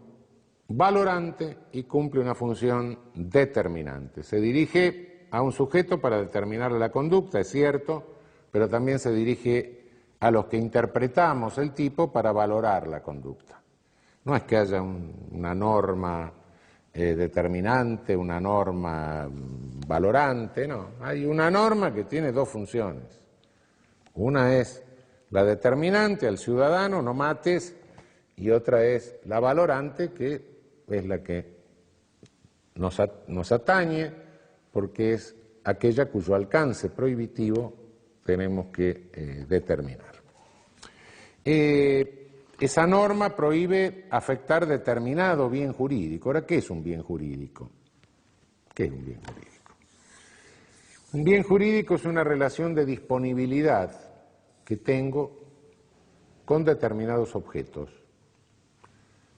valorante y cumple una función determinante. Se dirige a un sujeto para determinar la conducta, es cierto, pero también se dirige a los que interpretamos el tipo para valorar la conducta. No es que haya una norma determinante, una norma valorante, no. Hay una norma que tiene dos funciones. Una es la determinante al ciudadano, no mates, y otra es la valorante, que es la que nos atañe, porque es aquella cuyo alcance prohibitivo tenemos que determinar. Esa norma prohíbe afectar determinado bien jurídico. Ahora, ¿qué es un bien jurídico? ¿Qué es un bien jurídico? Un bien jurídico es una relación de disponibilidad que tengo con determinados objetos.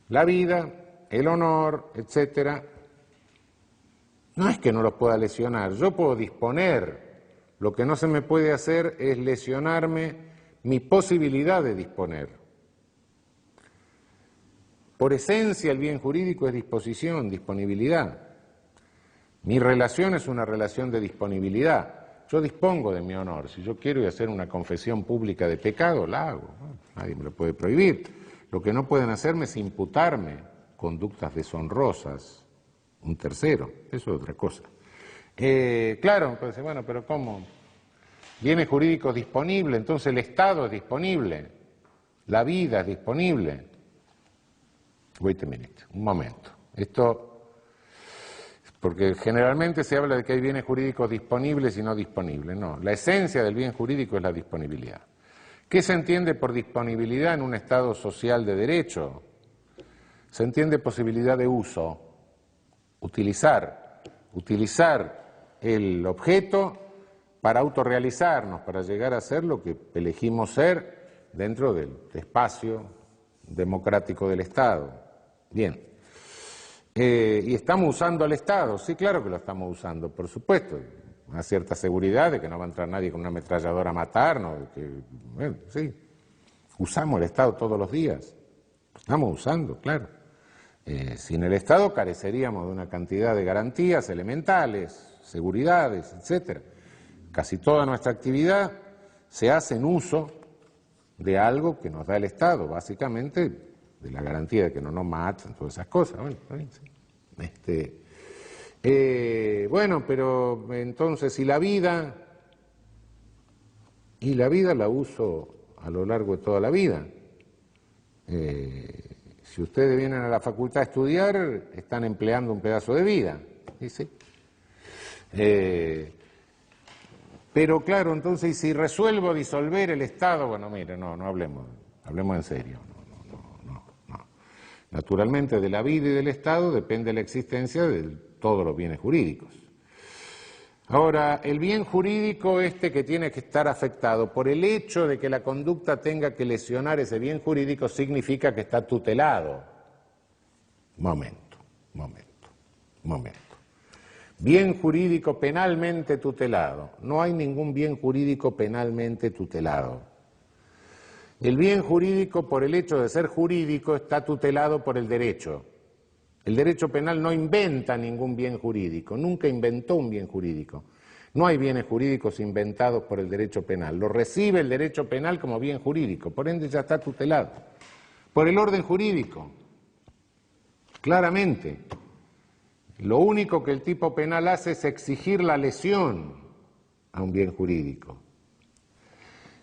La vida, el honor, etcétera, no es que no los pueda lesionar, yo puedo disponer. Lo que no se me puede hacer es lesionarme mi posibilidad de disponer. Por esencia el bien jurídico es disposición, disponibilidad. Mi relación es una relación de disponibilidad. yo dispongo de mi honor. Si yo quiero ir a hacer una confesión pública de pecado, la hago. Nadie me lo puede prohibir. Lo que no pueden hacerme es imputarme conductas deshonrosas, un tercero. Eso es otra cosa. Claro, pues, bueno, pero ¿cómo? Bienes jurídicos disponibles, entonces el Estado es disponible, la vida es disponible. Wait a minute, un momento. Esto... Porque generalmente se habla de que hay bienes jurídicos disponibles y no disponibles. No, la esencia del bien jurídico es la disponibilidad. ¿Qué se entiende por disponibilidad en un Estado social de derecho? Se entiende posibilidad de uso, utilizar el objeto para autorrealizarnos, para llegar a ser lo que elegimos ser dentro del espacio democrático del Estado. Bien. ¿Y estamos usando al Estado? Sí, claro que lo estamos usando, por supuesto. Una cierta seguridad de que no va a entrar nadie con una ametralladora a matarnos. Bueno, sí. Usamos el Estado todos los días. Estamos usando, claro. Sin el Estado careceríamos de una cantidad de garantías elementales, seguridades, etcétera. Casi toda nuestra actividad se hace en uso de algo que nos da el Estado, básicamente de la garantía de que no nos matan, todas esas cosas. Bueno, sí. Bueno, pero entonces, ¿y la vida? Y la vida la uso a lo largo de toda la vida. Si ustedes vienen a la facultad a estudiar, están empleando un pedazo de vida. ¿Sí? Pero claro, entonces, ¿y si resuelvo disolver el Estado? Bueno, mire, no hablemos en serio. Naturalmente, de la vida y del Estado depende la existencia de todos los bienes jurídicos. Ahora, el bien jurídico que tiene que estar afectado por el hecho de que la conducta tenga que lesionar ese bien jurídico significa que está tutelado. Momento. Bien jurídico penalmente tutelado. No hay ningún bien jurídico penalmente tutelado. El bien jurídico, por el hecho de ser jurídico, está tutelado por el derecho. El derecho penal no inventa ningún bien jurídico, nunca inventó un bien jurídico. No hay bienes jurídicos inventados por el derecho penal. Lo recibe el derecho penal como bien jurídico, por ende ya está tutelado. Por el orden jurídico, claramente. Lo único que el tipo penal hace es exigir la lesión a un bien jurídico.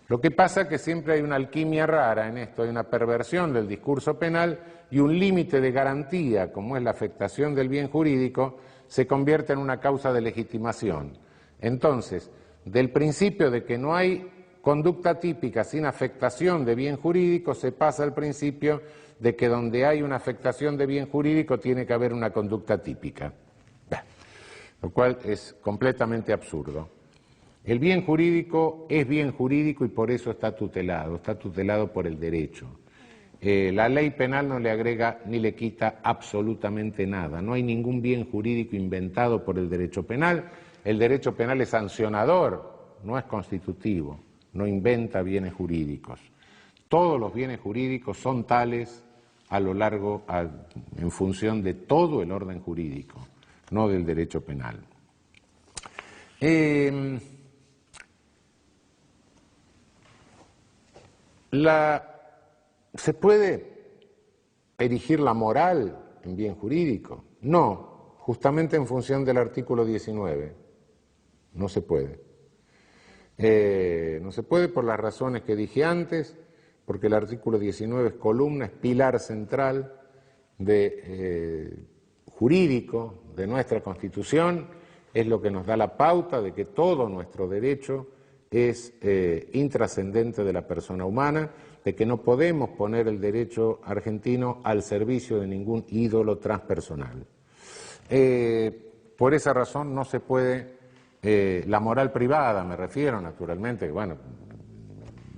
Lo que pasa es que siempre hay una alquimia rara en esto, hay una perversión del discurso penal y un límite de garantía, como es la afectación del bien jurídico, se convierte en una causa de legitimación. Entonces, del principio de que no hay conducta típica sin afectación de bien jurídico, se pasa al principio de que donde hay una afectación de bien jurídico tiene que haber una conducta típica, lo cual es completamente absurdo. El bien jurídico es bien jurídico y por eso está tutelado por el derecho. La ley penal no le agrega ni le quita absolutamente nada. No hay ningún bien jurídico inventado por el derecho penal. El derecho penal es sancionador, no es constitutivo, no inventa bienes jurídicos. Todos los bienes jurídicos son tales a lo largo, en función de todo el orden jurídico, no del derecho penal. ¿Se puede erigir la moral en bien jurídico? No, justamente en función del artículo 19. No se puede. No se puede por las razones que dije antes, porque el artículo 19 es columna, es pilar central jurídico de nuestra Constitución, es lo que nos da la pauta de que todo nuestro derecho es intrascendente de la persona humana, de que no podemos poner el derecho argentino al servicio de ningún ídolo transpersonal. Por esa razón no se puede, la moral privada me refiero naturalmente, bueno,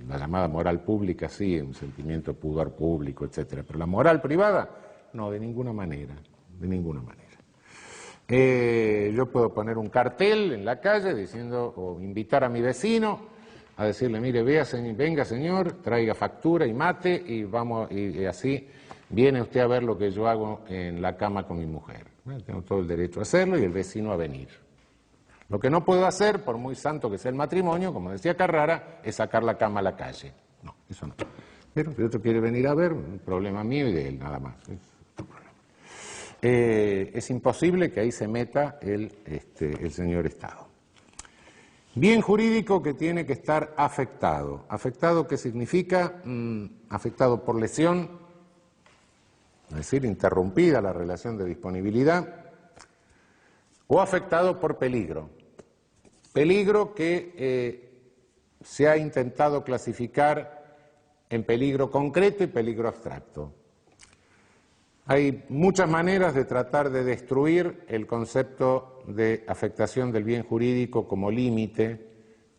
la llamada moral pública sí, un sentimiento de pudor público, etcétera, pero la moral privada no, de ninguna manera, de ninguna manera. Yo puedo poner un cartel en la calle diciendo, o invitar a mi vecino a decirle, mire, venga señor, traiga factura y mate y así viene usted a ver lo que yo hago en la cama con mi mujer. Bueno, tengo todo el derecho a hacerlo y el vecino a venir. Lo que no puedo hacer, por muy santo que sea el matrimonio, como decía Carrara, es sacar la cama a la calle. No, eso no. Pero si otro quiere venir a ver, un problema mío y de él, nada más. Es imposible que ahí se meta el señor Estado. Bien jurídico que tiene que estar afectado. ¿Afectado qué significa? Afectado por lesión, es decir, interrumpida la relación de disponibilidad, o afectado por peligro. Peligro que se ha intentado clasificar en peligro concreto y peligro abstracto. Hay muchas maneras de tratar de destruir el concepto de afectación del bien jurídico como límite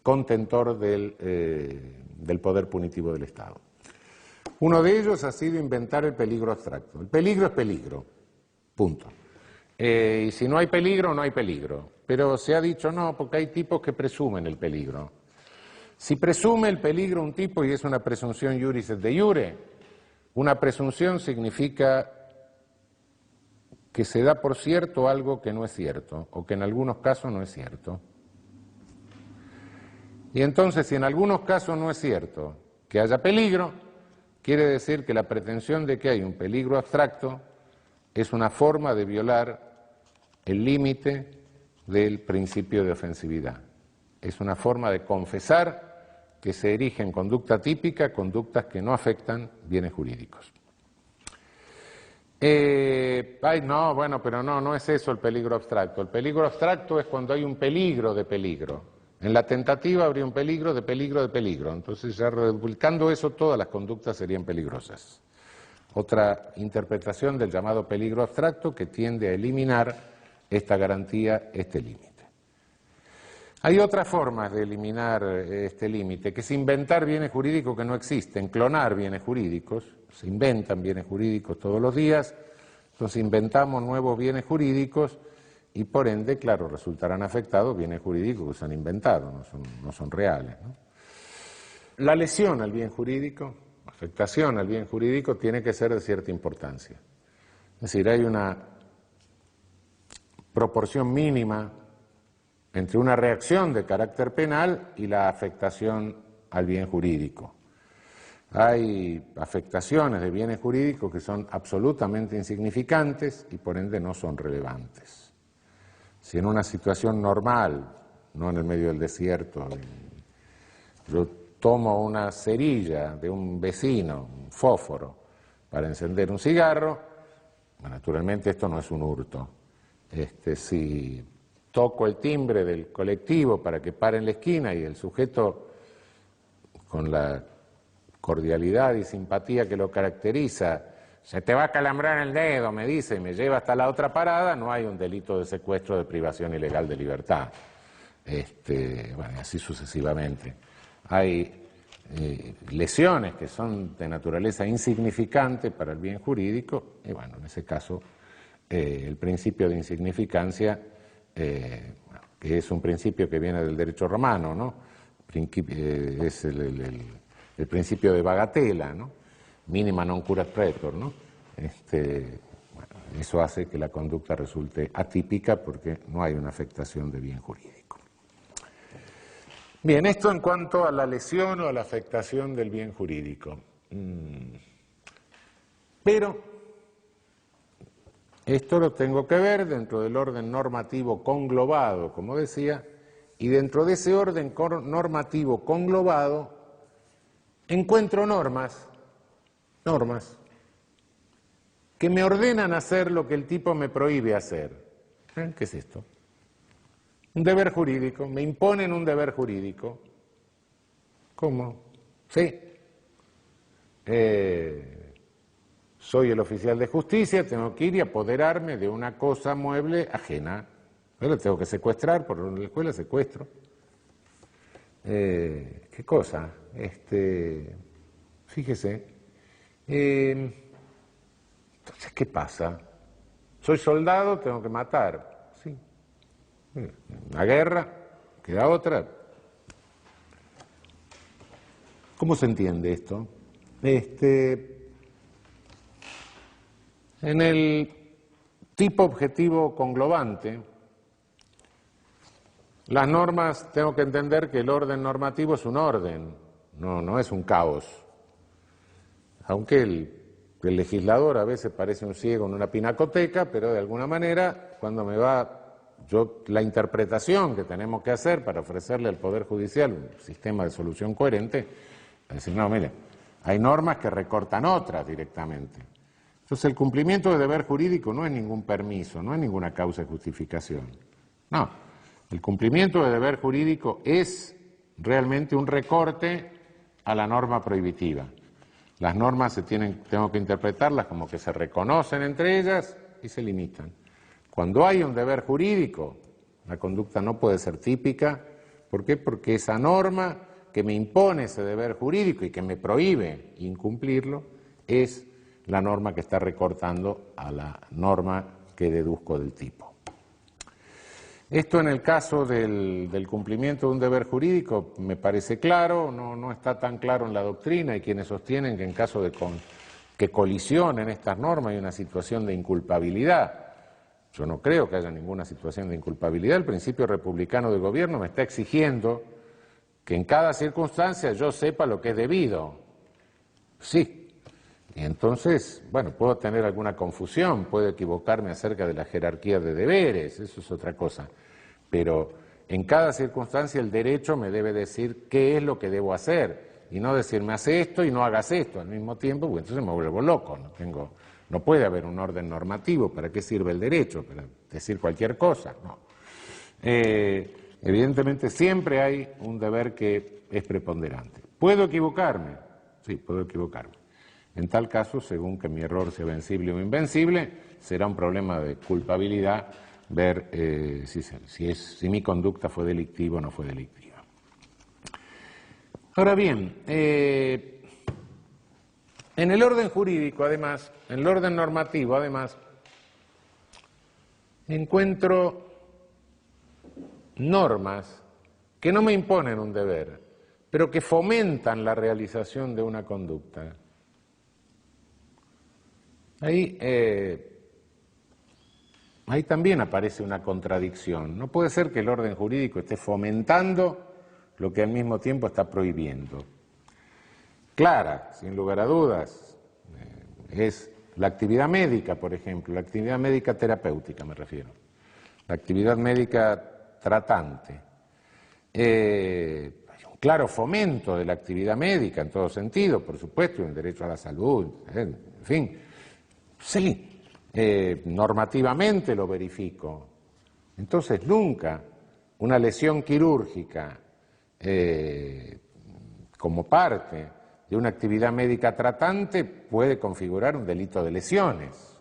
contentor del poder punitivo del Estado. Uno de ellos ha sido inventar el peligro abstracto. El peligro es peligro, punto. Y si no hay peligro, no hay peligro. Pero se ha dicho no, porque hay tipos que presumen el peligro. Si presume el peligro un tipo, y es una presunción iuris et de iure, una presunción significa que se da por cierto algo que no es cierto, o que en algunos casos no es cierto. Y entonces, si en algunos casos no es cierto que haya peligro, quiere decir que la pretensión de que hay un peligro abstracto es una forma de violar el límite del principio de ofensividad. Es una forma de confesar que se erige en conducta típica conductas que no afectan bienes jurídicos. No, bueno, pero no es eso el peligro abstracto. El peligro abstracto es cuando hay un peligro de peligro. En la tentativa habría un peligro de peligro de peligro. Entonces, ya republicando eso, todas las conductas serían peligrosas. Otra interpretación del llamado peligro abstracto que tiende a eliminar esta garantía, este límite. Hay otras formas de eliminar este límite, que es inventar bienes jurídicos que no existen, clonar bienes jurídicos. Se inventan bienes jurídicos todos los días, entonces inventamos nuevos bienes jurídicos y por ende, claro, resultarán afectados bienes jurídicos que se han inventado, no son reales, ¿no? La lesión al bien jurídico, afectación al bien jurídico, tiene que ser de cierta importancia. Es decir, hay una proporción mínima entre una reacción de carácter penal y la afectación al bien jurídico. Hay afectaciones de bienes jurídicos que son absolutamente insignificantes y por ende no son relevantes. Si en una situación normal, no en el medio del desierto, yo tomo una cerilla de un vecino, un fósforo, para encender un cigarro, naturalmente esto no es un hurto. Si toco el timbre del colectivo para que pare en la esquina y el sujeto, con la cordialidad y simpatía que lo caracteriza, se te va a calambrar el dedo, me dice, y me lleva hasta la otra parada, no hay un delito de secuestro de privación ilegal de libertad. Bueno, así sucesivamente. Hay lesiones que son de naturaleza insignificante para el bien jurídico, y bueno, en ese caso el principio de insignificancia, que es un principio que viene del derecho romano, ¿no? Es el principio de bagatela, ¿no? Mínima non curat praetor, ¿no? Bueno, eso hace que la conducta resulte atípica porque no hay una afectación de bien jurídico. Bien, esto en cuanto a la lesión o a la afectación del bien jurídico. Pero esto lo tengo que ver dentro del orden normativo conglobado, como decía, y dentro de ese orden normativo conglobado encuentro normas que me ordenan hacer lo que el tipo me prohíbe hacer. ¿Qué es esto? Un deber jurídico, me imponen un deber jurídico. ¿Cómo? Sí. Soy el oficial de justicia, tengo que ir y apoderarme de una cosa mueble ajena. Bueno, tengo que secuestrar, por la escuela secuestro. ¿Qué cosa? Fíjese. Entonces, ¿qué pasa? Soy soldado, tengo que matar. Sí. La guerra, queda otra. ¿Cómo se entiende esto? En el tipo objetivo conglobante, Las normas, tengo que entender que el orden normativo es un orden, no es un caos. Aunque el legislador a veces parece un ciego en una pinacoteca, pero de alguna manera, cuando la interpretación que tenemos que hacer para ofrecerle al Poder Judicial un sistema de solución coherente, es decir, no, mire, hay normas que recortan otras directamente. Entonces el cumplimiento de deber jurídico no es ningún permiso, no es ninguna causa de justificación. No, el cumplimiento de deber jurídico es realmente un recorte a la norma prohibitiva. Las normas tengo que interpretarlas como que se reconocen entre ellas y se limitan. Cuando hay un deber jurídico, la conducta no puede ser típica. ¿Por qué? Porque esa norma que me impone ese deber jurídico y que me prohíbe incumplirlo es la norma que está recortando a la norma que deduzco del tipo. Esto en el caso del cumplimiento de un deber jurídico me parece claro, no está tan claro en la doctrina. Hay quienes sostienen que en caso de que colisionen estas normas hay una situación de inculpabilidad. Yo no creo que haya ninguna situación de inculpabilidad. El principio republicano de gobierno me está exigiendo que en cada circunstancia yo sepa lo que es debido. Sí. Y entonces, bueno, puedo tener alguna confusión, puedo equivocarme acerca de la jerarquía de deberes, eso es otra cosa. Pero en cada circunstancia el derecho me debe decir qué es lo que debo hacer y no decirme hace esto y no hagas esto al mismo tiempo, porque entonces me vuelvo loco. No puede haber un orden normativo. ¿Para qué sirve el derecho? ¿Para decir cualquier cosa? No. Evidentemente siempre hay un deber que es preponderante. ¿Puedo equivocarme? Sí, puedo equivocarme. En tal caso, según que mi error sea vencible o invencible, será un problema de culpabilidad ver si mi conducta fue delictiva o no fue delictiva. Ahora bien, en el orden jurídico, además, en el orden normativo, además, encuentro normas que no me imponen un deber, pero que fomentan la realización de una conducta. Ahí también aparece una contradicción. No puede ser que el orden jurídico esté fomentando lo que al mismo tiempo está prohibiendo. Clara, sin lugar a dudas, es la actividad médica, por ejemplo, la actividad médica terapéutica me refiero, la actividad médica tratante. Hay un claro fomento de la actividad médica en todo sentido, por supuesto, un derecho a la salud, en fin. Sí, normativamente lo verifico. Entonces, nunca una lesión quirúrgica como parte de una actividad médica tratante puede configurar un delito de lesiones.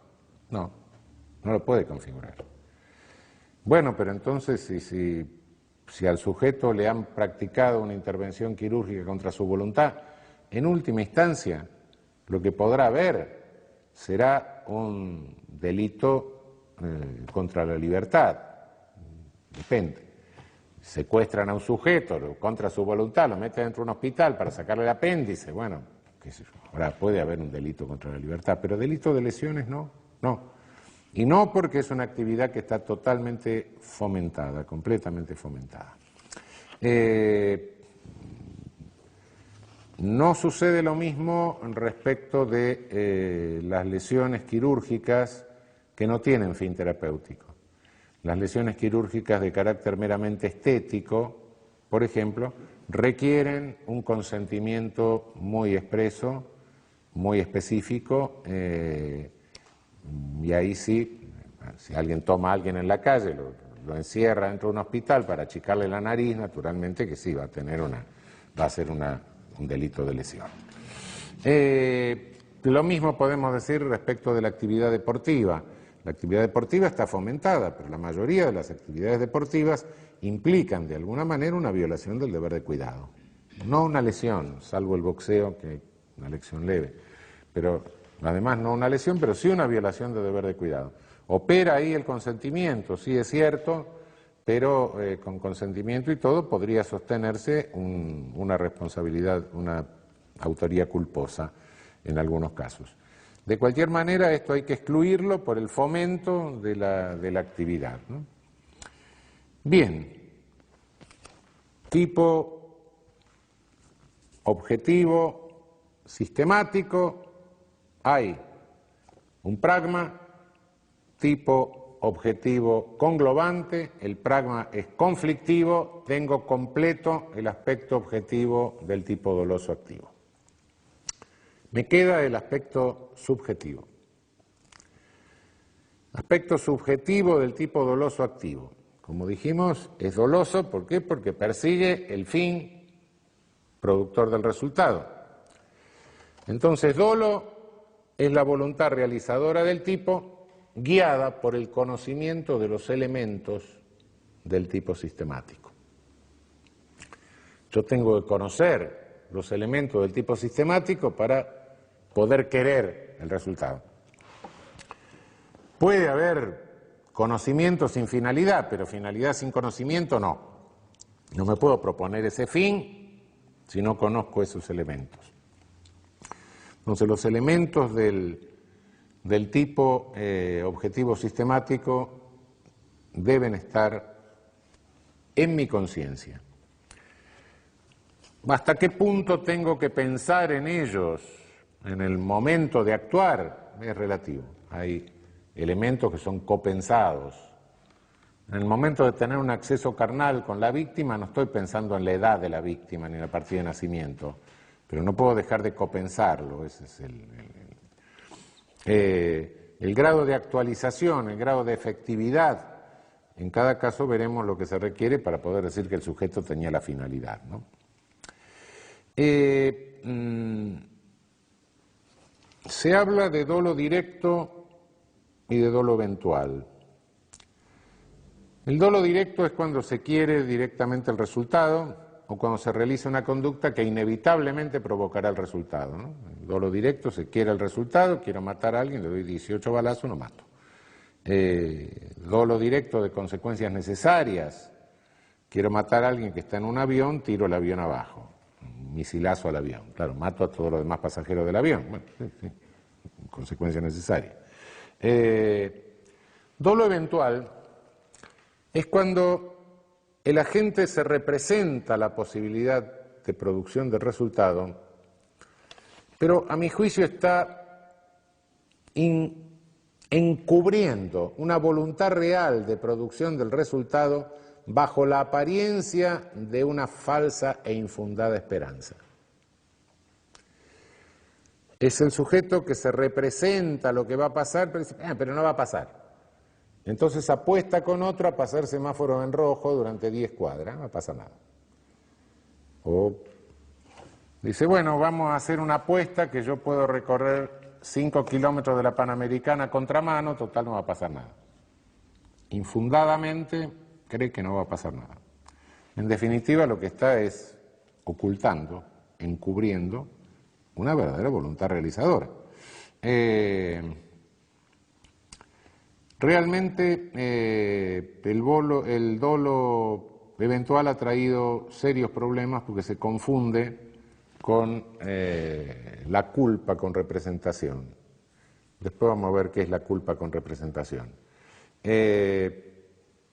No lo puede configurar. Bueno, pero entonces si al sujeto le han practicado una intervención quirúrgica contra su voluntad, en última instancia, lo que podrá haber será un delito contra la libertad. Depende. Secuestran a un sujeto contra su voluntad, lo meten dentro de un hospital para sacarle el apéndice, bueno, qué sé yo. Ahora puede haber un delito contra la libertad, pero delito de lesiones no. Y no porque es una actividad que está totalmente fomentada, completamente fomentada. No sucede lo mismo respecto de las lesiones quirúrgicas que no tienen fin terapéutico. Las lesiones quirúrgicas de carácter meramente estético, por ejemplo, requieren un consentimiento muy expreso, muy específico, y ahí sí, si alguien toma a alguien en la calle, lo encierra dentro de un hospital para achicarle la nariz, naturalmente que sí, va a ser un delito de lesión. Lo mismo podemos decir respecto de la actividad deportiva. La actividad deportiva está fomentada, pero la mayoría de las actividades deportivas implican de alguna manera una violación del deber de cuidado. No una lesión, salvo el boxeo, que es una lesión leve, pero además no una lesión, pero sí una violación del deber de cuidado. Opera ahí el consentimiento, sí es cierto, pero con consentimiento y todo podría sostenerse una responsabilidad, una autoría culposa en algunos casos. De cualquier manera, esto hay que excluirlo por el fomento de la actividad, ¿no? Bien, tipo objetivo sistemático, hay un pragma, tipo objetivo conglobante, el pragma es conflictivo, tengo completo el aspecto objetivo del tipo doloso activo. Me queda el aspecto subjetivo. Aspecto subjetivo del tipo doloso activo. Como dijimos, es doloso, ¿por qué? Porque persigue el fin productor del resultado. Entonces, dolo es la voluntad realizadora del tipo guiada por el conocimiento de los elementos del tipo sistemático. Yo tengo que conocer los elementos del tipo sistemático para poder querer el resultado. Puede haber conocimiento sin finalidad, pero finalidad sin conocimiento no. No me puedo proponer ese fin si no conozco esos elementos. Entonces, los elementos del tipo objetivo sistemático deben estar en mi conciencia. ¿Hasta qué punto tengo que pensar en ellos en el momento de actuar? Es relativo. Hay elementos que son copensados. En el momento de tener un acceso carnal con la víctima, no estoy pensando en la edad de la víctima ni en la partida de nacimiento, pero no puedo dejar de copensarlo. Ese es el grado de actualización, el grado de efectividad. En cada caso veremos lo que se requiere para poder decir que el sujeto tenía la finalidad, ¿no? Se habla de dolo directo y de dolo eventual. El dolo directo es cuando se quiere directamente el resultado o cuando se realiza una conducta que inevitablemente provocará el resultado, ¿no? El dolo directo, se quiere el resultado, quiero matar a alguien, le doy 18 balazos, lo mato. Dolo directo de consecuencias necesarias, quiero matar a alguien que está en un avión, tiro el avión abajo, un misilazo al avión, claro, mato a todos los demás pasajeros del avión, bueno, sí, consecuencia necesaria. Dolo eventual es cuando el agente se representa la posibilidad de producción del resultado, pero a mi juicio está encubriendo una voluntad real de producción del resultado bajo la apariencia de una falsa e infundada esperanza. Es el sujeto que se representa lo que va a pasar, pero dice, pero no va a pasar. Entonces apuesta con otro a pasar semáforos en rojo durante 10 cuadras, no pasa nada. O dice, bueno, vamos a hacer una apuesta que yo puedo recorrer 5 kilómetros de la Panamericana a contramano, total no va a pasar nada. Infundadamente cree que no va a pasar nada. En definitiva, lo que está es ocultando, encubriendo una verdadera voluntad realizadora. Realmente el dolo eventual ha traído serios problemas porque se confunde con la culpa con representación. Después vamos a ver qué es la culpa con representación.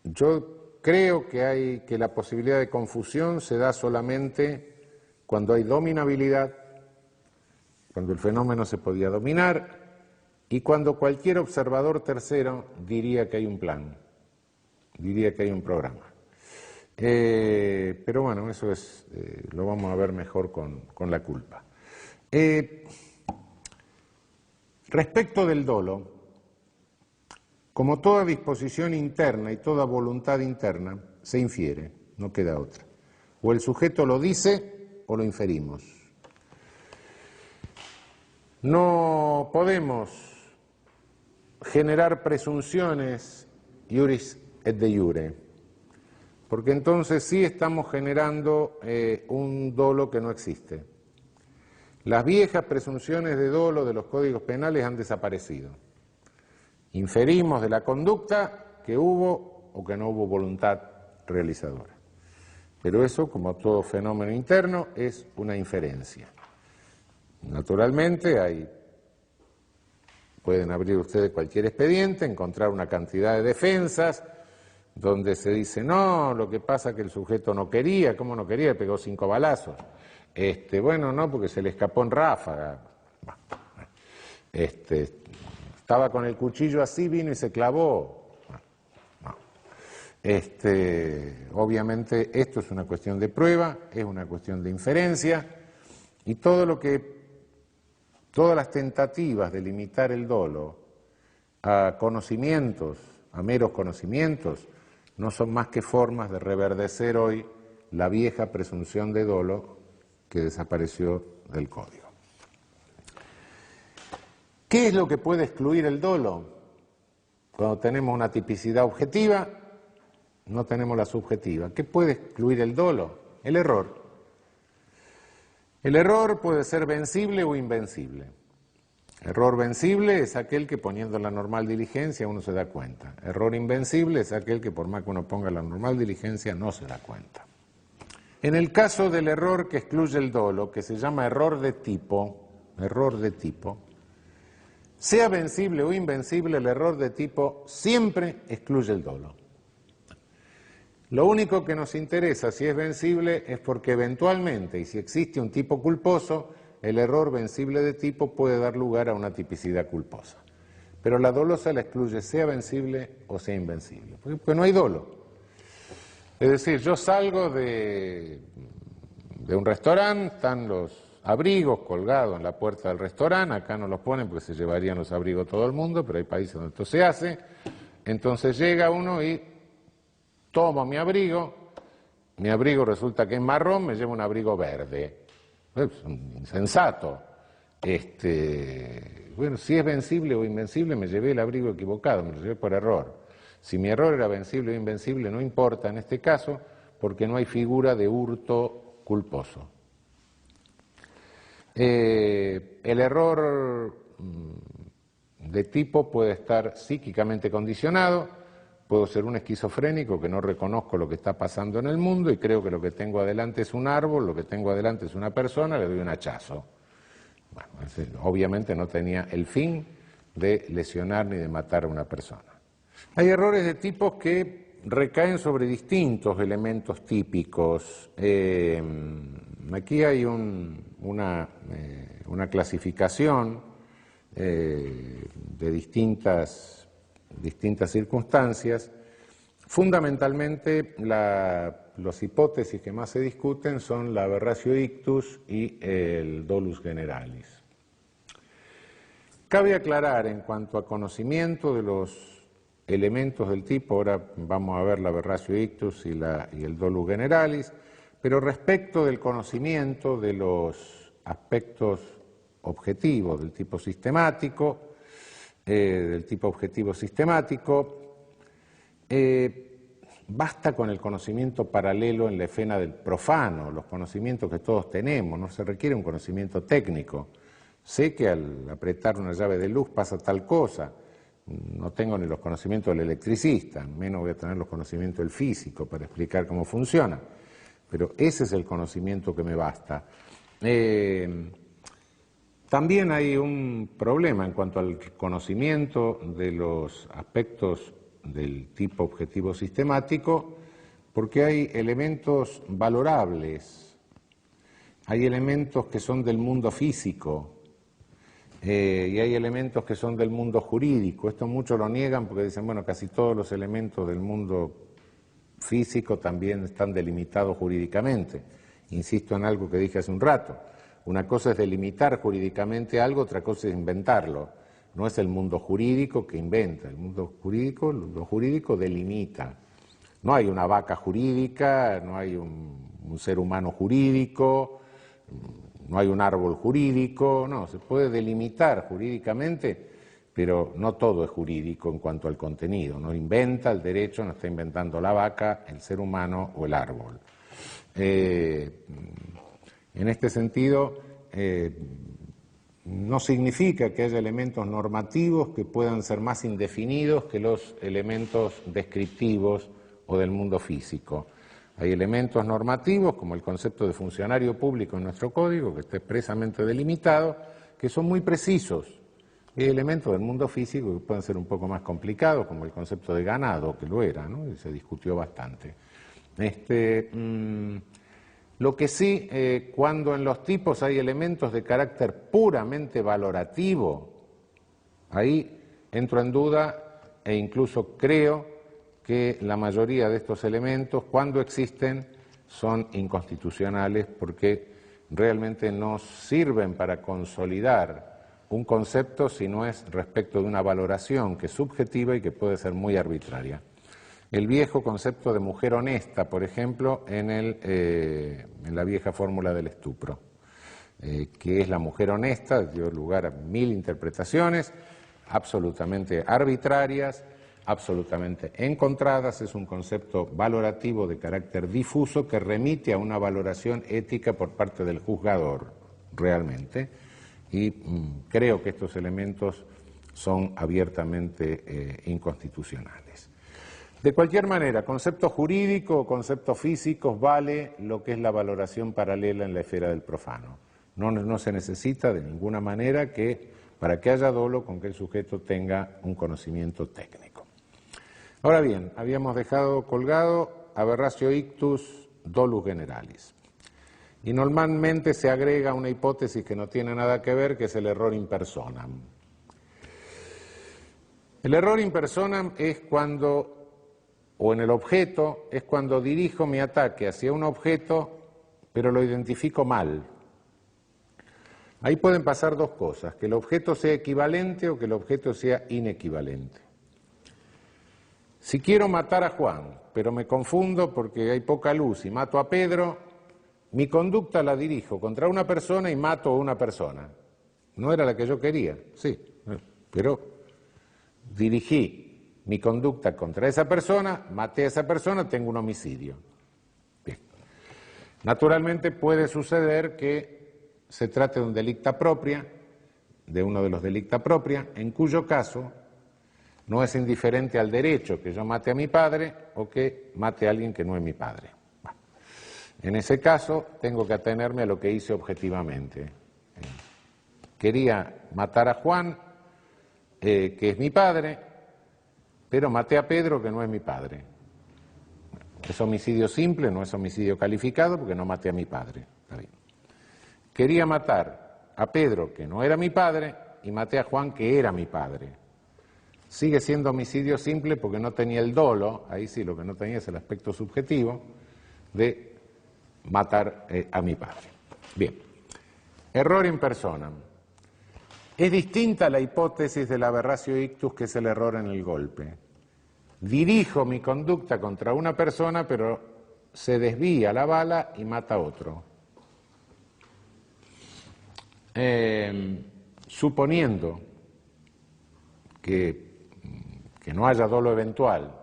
Yo creo que la posibilidad de confusión se da solamente cuando hay dominabilidad, cuando el fenómeno se podía dominar, y cuando cualquier observador tercero diría que hay un plan, diría que hay un programa. Pero bueno, eso es, lo vamos a ver mejor con la culpa. Respecto del dolo, como toda disposición interna y toda voluntad interna, se infiere, no queda otra. O el sujeto lo dice o lo inferimos. No podemos generar presunciones iuris et de iure, porque entonces sí estamos generando un dolo que no existe. Las viejas presunciones de dolo de los códigos penales han desaparecido. Inferimos de la conducta que hubo o que no hubo voluntad realizadora. Pero eso, como todo fenómeno interno, es una inferencia. Naturalmente pueden abrir ustedes cualquier expediente, encontrar una cantidad de defensas donde se dice, no, lo que pasa es que el sujeto no quería, ¿cómo no quería? Pegó 5 balazos. Bueno, no, porque se le escapó en ráfaga. Estaba con el cuchillo así, vino y se clavó. No. Obviamente esto es una cuestión de prueba, es una cuestión de inferencia, y todas las tentativas de limitar el dolo a conocimientos, a meros conocimientos, no son más que formas de reverdecer hoy la vieja presunción de dolo que desapareció del Código. ¿Qué es lo que puede excluir el dolo? Cuando tenemos una tipicidad objetiva, no tenemos la subjetiva. ¿Qué puede excluir el dolo? El error. El error puede ser vencible o invencible. Error vencible es aquel que poniendo la normal diligencia uno se da cuenta. Error invencible es aquel que por más que uno ponga la normal diligencia no se da cuenta. En el caso del error que excluye el dolo, que se llama error de tipo, sea vencible o invencible, el error de tipo siempre excluye el dolo. Lo único que nos interesa si es vencible es porque eventualmente, y si existe un tipo culposo, el error vencible de tipo puede dar lugar a una tipicidad culposa. Pero la dolosa la excluye sea vencible o sea invencible, porque no hay dolo. Es decir, yo salgo de un restaurante, están los abrigos colgados en la puerta del restaurante, acá no los ponen porque se llevarían los abrigos todo el mundo, pero hay países donde esto se hace, entonces llega uno y tomo mi abrigo resulta que es marrón, me llevo un abrigo verde. Es insensato. Bueno, si es vencible o invencible, me llevé el abrigo equivocado, me lo llevé por error. Si mi error era vencible o invencible, no importa en este caso, porque no hay figura de hurto culposo. El error de tipo puede estar psíquicamente condicionado. Puedo ser un esquizofrénico que no reconozco lo que está pasando en el mundo y creo que lo que tengo adelante es un árbol, lo que tengo adelante es una persona, le doy un hachazo. Bueno, obviamente no tenía el fin de lesionar ni de matar a una persona. Hay errores de tipos que recaen sobre distintos elementos típicos. Aquí hay una clasificación de distintas circunstancias. Fundamentalmente las hipótesis que más se discuten son la aberratio ictus y el dolus generalis. Cabe aclarar en cuanto a conocimiento de los elementos del tipo, ahora vamos a ver la aberratio ictus y el dolus generalis, pero respecto del conocimiento de los aspectos objetivos del tipo sistemático, del tipo objetivo sistemático, basta con el conocimiento paralelo en la esfera del profano, los conocimientos que todos tenemos, no se requiere un conocimiento técnico. Sé que al apretar una llave de luz pasa tal cosa, no tengo ni los conocimientos del electricista, menos voy a tener los conocimientos del físico para explicar cómo funciona, pero ese es el conocimiento que me basta. También hay un problema en cuanto al conocimiento de los aspectos del tipo objetivo sistemático, porque hay elementos valorables, hay elementos que son del mundo físico y hay elementos que son del mundo jurídico. Esto muchos lo niegan porque dicen, bueno, casi todos los elementos del mundo físico también están delimitados jurídicamente. Insisto en algo que dije hace un rato. Una cosa es delimitar jurídicamente algo, otra cosa es inventarlo. No es el mundo jurídico que inventa, el mundo jurídico, lo jurídico delimita. No hay una vaca jurídica, no hay un ser humano jurídico, no hay un árbol jurídico, no, se puede delimitar jurídicamente, pero no todo es jurídico en cuanto al contenido. No inventa el derecho, no está inventando la vaca, el ser humano o el árbol. En este sentido, no significa que haya elementos normativos que puedan ser más indefinidos que los elementos descriptivos o del mundo físico. Hay elementos normativos, como el concepto de funcionario público en nuestro código, que está expresamente delimitado, que son muy precisos. Hay elementos del mundo físico que pueden ser un poco más complicados, como el concepto de ganado, que lo era, ¿no? Y se discutió bastante. Lo que sí, cuando en los tipos hay elementos de carácter puramente valorativo, ahí entro en duda e incluso creo que la mayoría de estos elementos, cuando existen, son inconstitucionales porque realmente no sirven para consolidar un concepto si no es respecto de una valoración que es subjetiva y que puede ser muy arbitraria. El viejo concepto de mujer honesta, por ejemplo, en la vieja fórmula del estupro, que es la mujer honesta, dio lugar a 1000 interpretaciones, absolutamente arbitrarias, absolutamente encontradas, es un concepto valorativo de carácter difuso que remite a una valoración ética por parte del juzgador, realmente, y creo que estos elementos son abiertamente inconstitucionales. De cualquier manera, concepto jurídico o conceptos físicos vale lo que es la valoración paralela en la esfera del profano. No se necesita de ninguna manera que, para que haya dolo, con que el sujeto tenga un conocimiento técnico. Ahora bien, habíamos dejado colgado aberratio ictus dolus generalis. Y normalmente se agrega una hipótesis que no tiene nada que ver, que es el error in personam. El error in personam es cuando, o en el objeto, es cuando dirijo mi ataque hacia un objeto, pero lo identifico mal. Ahí pueden pasar dos cosas, que el objeto sea equivalente o que el objeto sea inequivalente. Si quiero matar a Juan, pero me confundo porque hay poca luz y mato a Pedro, mi conducta la dirijo contra una persona y mato a una persona. No era la que yo quería, sí, pero dirigí mi conducta contra esa persona, maté a esa persona, tengo un homicidio. Bien. Naturalmente puede suceder que se trate de un delicta propria, de uno de los delicta propria, en cuyo caso no es indiferente al derecho que yo mate a mi padre o que mate a alguien que no es mi padre. Bueno, en ese caso tengo que atenerme a lo que hice objetivamente. Quería matar a Juan, que es mi padre, pero maté a Pedro, que no es mi padre. Es homicidio simple, no es homicidio calificado, porque no maté a mi padre. Está bien. Quería matar a Pedro, que no era mi padre, y maté a Juan, que era mi padre. Sigue siendo homicidio simple porque no tenía el dolo, ahí sí lo que no tenía es el aspecto subjetivo de matar a mi padre. Bien, error in personam. Es distinta la hipótesis del aberratio ictus, que es el error en el golpe. Dirijo mi conducta contra una persona, pero se desvía la bala y mata a otro. Suponiendo que no haya dolo eventual,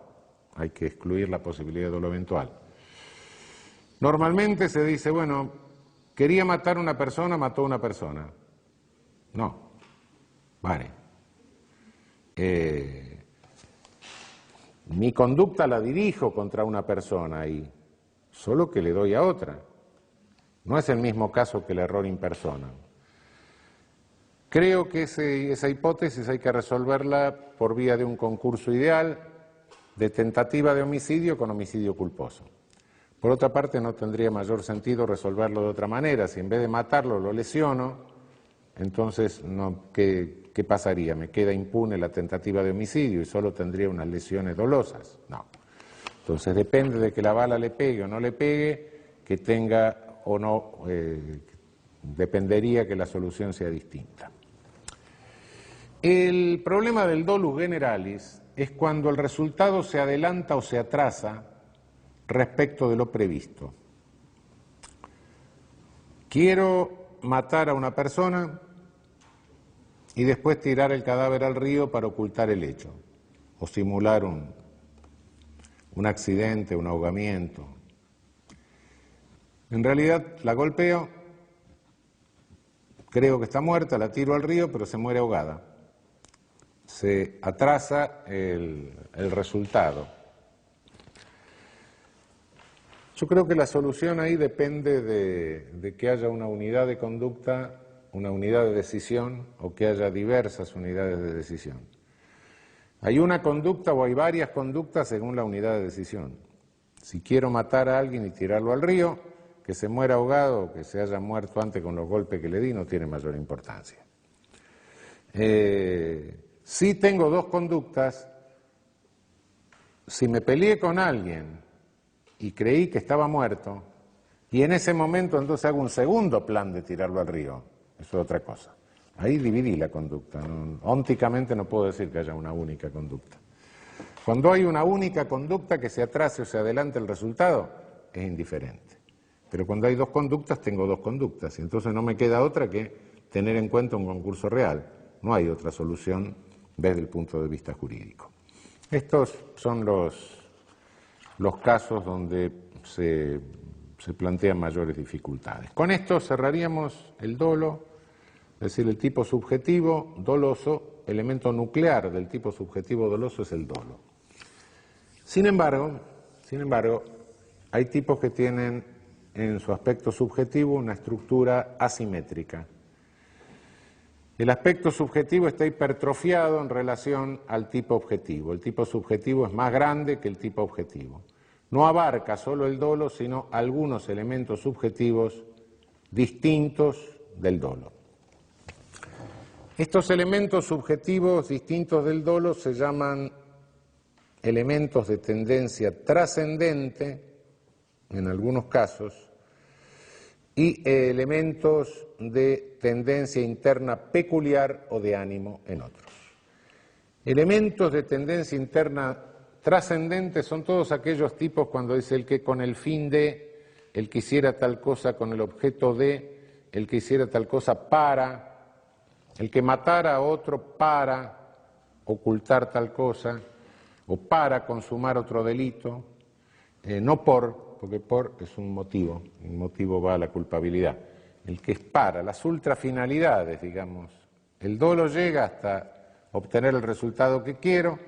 hay que excluir la posibilidad de dolo eventual. Normalmente se dice, bueno, quería matar a una persona, mató a una persona. No, vale. Mi conducta la dirijo contra una persona y solo que le doy a otra. No es el mismo caso que el error in personam. Creo que esa hipótesis hay que resolverla por vía de un concurso ideal de tentativa de homicidio con homicidio culposo. Por otra parte, no tendría mayor sentido resolverlo de otra manera. Si en vez de matarlo lo lesiono, entonces ¿qué pasaría? ¿Me queda impune la tentativa de homicidio y solo tendría unas lesiones dolosas? No. Entonces depende de que la bala le pegue o no le pegue, que tenga o no, dependería que la solución sea distinta. El problema del dolus generalis es cuando el resultado se adelanta o se atrasa respecto de lo previsto. Quiero matar a una persona y después tirar el cadáver al río para ocultar el hecho, o simular un accidente, un ahogamiento. En realidad la golpeo, creo que está muerta, la tiro al río, pero se muere ahogada. Se atrasa el resultado. Yo creo que la solución ahí depende de que haya una unidad de conducta una unidad de decisión o que haya diversas unidades de decisión. Hay una conducta o hay varias conductas según la unidad de decisión. Si quiero matar a alguien y tirarlo al río, que se muera ahogado o que se haya muerto antes con los golpes que le di no tiene mayor importancia. Si tengo dos conductas, si me peleé con alguien y creí que estaba muerto, y en ese momento entonces hago un segundo plan de tirarlo al río, eso es otra cosa. Ahí dividí la conducta. Ónticamente no puedo decir que haya una única conducta. Cuando hay una única conducta que se atrase o se adelante el resultado, es indiferente. Pero cuando hay dos conductas, tengo dos conductas, y entonces no me queda otra que tener en cuenta un concurso real. No hay otra solución desde el punto de vista jurídico. Estos son los casos donde se plantean mayores dificultades. Con esto cerraríamos el dolo, es decir, el tipo subjetivo doloso, elemento nuclear del tipo subjetivo doloso es el dolo. Sin embargo, hay tipos que tienen en su aspecto subjetivo una estructura asimétrica. El aspecto subjetivo está hipertrofiado en relación al tipo objetivo. El tipo subjetivo es más grande que el tipo objetivo. No abarca solo el dolo, sino algunos elementos subjetivos distintos del dolo. Estos elementos subjetivos distintos del dolo se llaman elementos de tendencia trascendente, en algunos casos, y elementos de tendencia interna peculiar o de ánimo en otros. Elementos de tendencia interna trascendente son todos aquellos tipos cuando dice el que con el fin de, el que hiciera tal cosa con el objeto de, el que hiciera tal cosa para, el que matara a otro para ocultar tal cosa o para consumar otro delito, no porque por es un motivo va a la culpabilidad. El que es para, las ultrafinalidades, digamos. El dolo llega hasta obtener el resultado que quiero,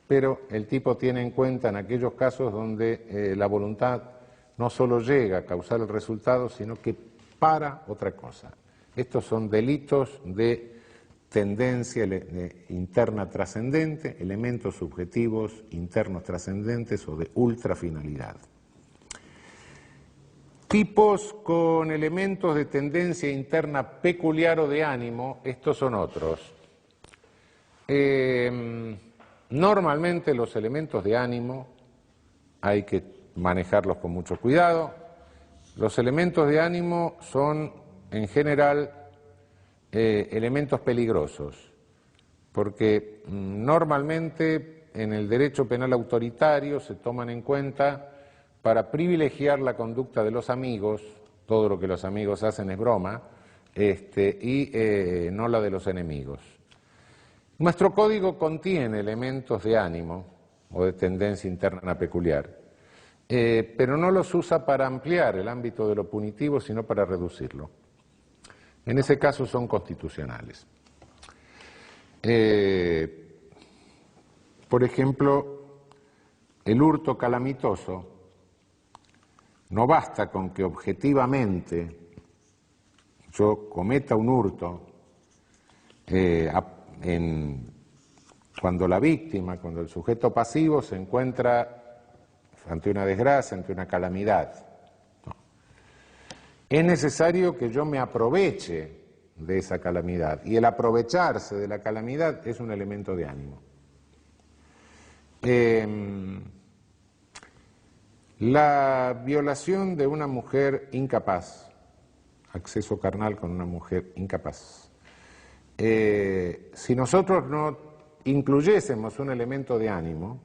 pero el tipo tiene en cuenta en aquellos casos donde la voluntad no solo llega a causar el resultado, sino que para otra cosa. Estos son delitos de tendencia interna trascendente, elementos subjetivos internos trascendentes o de ultrafinalidad. Tipos con elementos de tendencia interna peculiar o de ánimo, estos son otros. Normalmente los elementos de ánimo hay que manejarlos con mucho cuidado. Los elementos de ánimo son en general elementos peligrosos, porque normalmente en el derecho penal autoritario se toman en cuenta para privilegiar la conducta de los amigos, todo lo que los amigos hacen es broma, y no la de los enemigos. Nuestro código contiene elementos de ánimo o de tendencia interna peculiar, pero no los usa para ampliar el ámbito de lo punitivo, sino para reducirlo. En ese caso son constitucionales. Por ejemplo, el hurto calamitoso. No basta con que objetivamente yo cometa un hurto cuando la víctima, cuando el sujeto pasivo se encuentra ante una desgracia, ante una calamidad. No. Es necesario que yo me aproveche de esa calamidad, y el aprovecharse de la calamidad es un elemento de ánimo. La violación de una mujer incapaz, acceso carnal con una mujer incapaz. Si nosotros no incluyésemos un elemento de ánimo,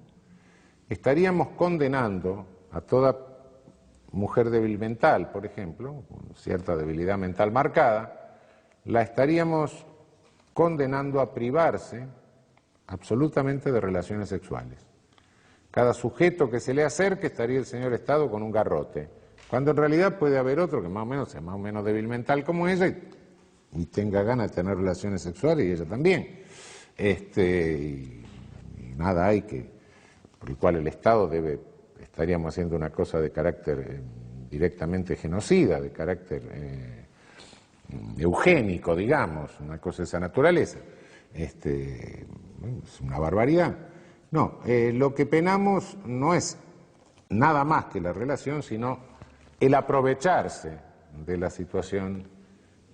estaríamos condenando a toda mujer débil mental, por ejemplo, con cierta debilidad mental marcada, la estaríamos condenando a privarse absolutamente de relaciones sexuales. Cada sujeto que se le acerque estaría el señor Estado con un garrote, cuando en realidad puede haber otro que más o menos sea más o menos débil mental como ella y tenga ganas de tener relaciones sexuales y ella también. Y nada hay por el cual el Estado estaríamos haciendo una cosa de carácter directamente genocida, de carácter eugénico, digamos, una cosa de esa naturaleza. Bueno, es una barbaridad. No, lo que penamos no es nada más que la relación, sino el aprovecharse de la situación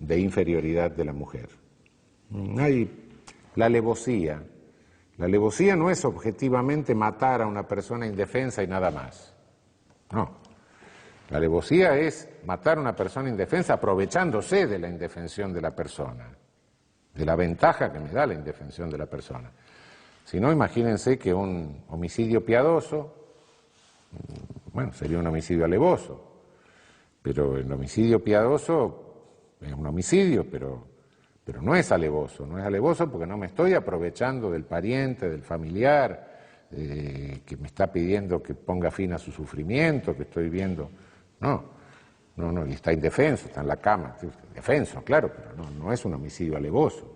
de inferioridad de la mujer. Hay la alevosía. La alevosía no es objetivamente matar a una persona indefensa y nada más. No. La alevosía es matar a una persona indefensa aprovechándose de la indefensión de la persona, de la ventaja que me da la indefensión de la persona. Si no, imagínense que un homicidio piadoso, bueno, sería un homicidio alevoso, pero el homicidio piadoso es un homicidio, pero no es alevoso. No es alevoso porque no me estoy aprovechando del pariente, del familiar, que me está pidiendo que ponga fin a su sufrimiento, que estoy viendo. No, y está indefenso, está en la cama, defenso, claro, pero no es un homicidio alevoso.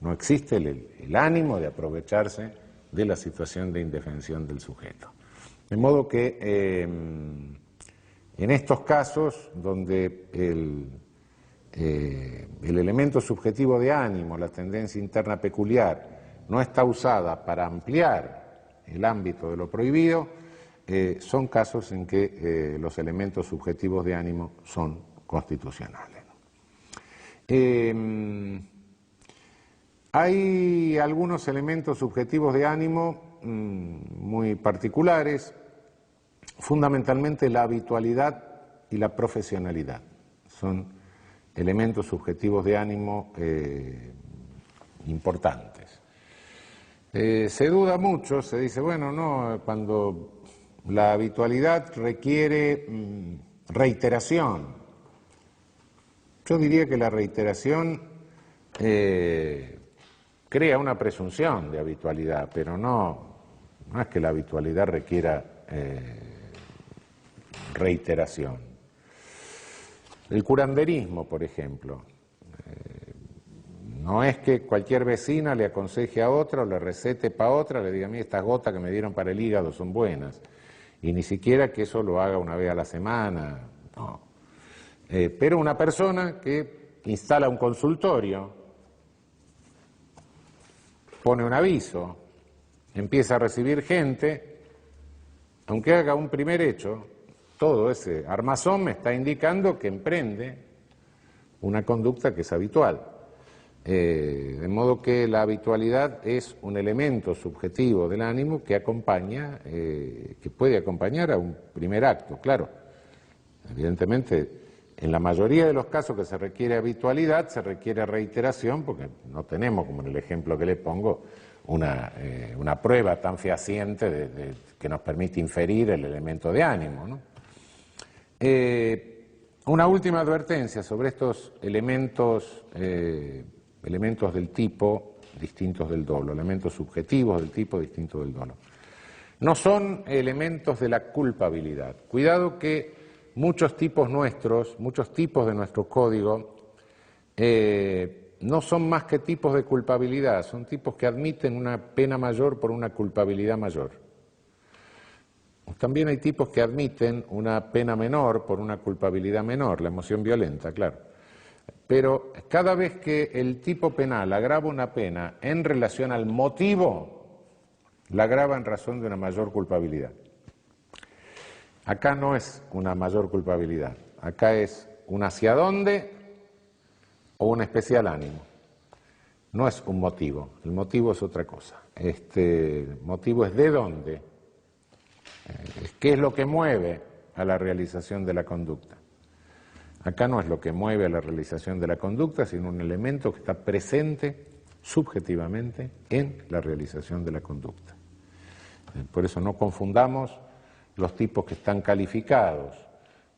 No existe el ánimo de aprovecharse de la situación de indefensión del sujeto. De modo que en estos casos donde el elemento subjetivo de ánimo, la tendencia interna peculiar, no está usada para ampliar el ámbito de lo prohibido, son casos en que los elementos subjetivos de ánimo son constitucionales. Hay algunos elementos subjetivos de ánimo muy particulares, fundamentalmente la habitualidad y la profesionalidad. Son elementos subjetivos de ánimo importantes. Se duda mucho, se dice, bueno, no, cuando la habitualidad requiere reiteración. Yo diría que la reiteración crea una presunción de habitualidad, pero no es que la habitualidad requiera reiteración. El curanderismo, por ejemplo, no es que cualquier vecina le aconseje a otra o le recete para otra, le diga, a mí estas gotas que me dieron para el hígado son buenas, y ni siquiera que eso lo haga una vez a la semana, no. Pero una persona que instala un consultorio, pone un aviso, empieza a recibir gente, aunque haga un primer hecho, todo ese armazón me está indicando que emprende una conducta que es habitual. De modo que la habitualidad es un elemento subjetivo del ánimo que acompaña, que puede acompañar a un primer acto, claro. Evidentemente, en la mayoría de los casos que se requiere habitualidad, se requiere reiteración, porque no tenemos, como en el ejemplo que le pongo, una prueba tan fehaciente que nos permite inferir el elemento de ánimo, ¿no? Una última advertencia sobre estos elementos del tipo distintos del dolo, elementos subjetivos del tipo distintos del dolo. No son elementos de la culpabilidad. Cuidado que muchos tipos de nuestro código, no son más que tipos de culpabilidad, son tipos que admiten una pena mayor por una culpabilidad mayor. También hay tipos que admiten una pena menor por una culpabilidad menor, la emoción violenta, claro. Pero cada vez que el tipo penal agrava una pena en relación al motivo, la agrava en razón de una mayor culpabilidad. Acá no es una mayor culpabilidad, acá es un hacia dónde o un especial ánimo. No es un motivo, el motivo es otra cosa. El motivo es de dónde, qué es lo que mueve a la realización de la conducta. Acá no es lo que mueve a la realización de la conducta, sino un elemento que está presente subjetivamente en la realización de la conducta. Por eso no confundamos los tipos que están calificados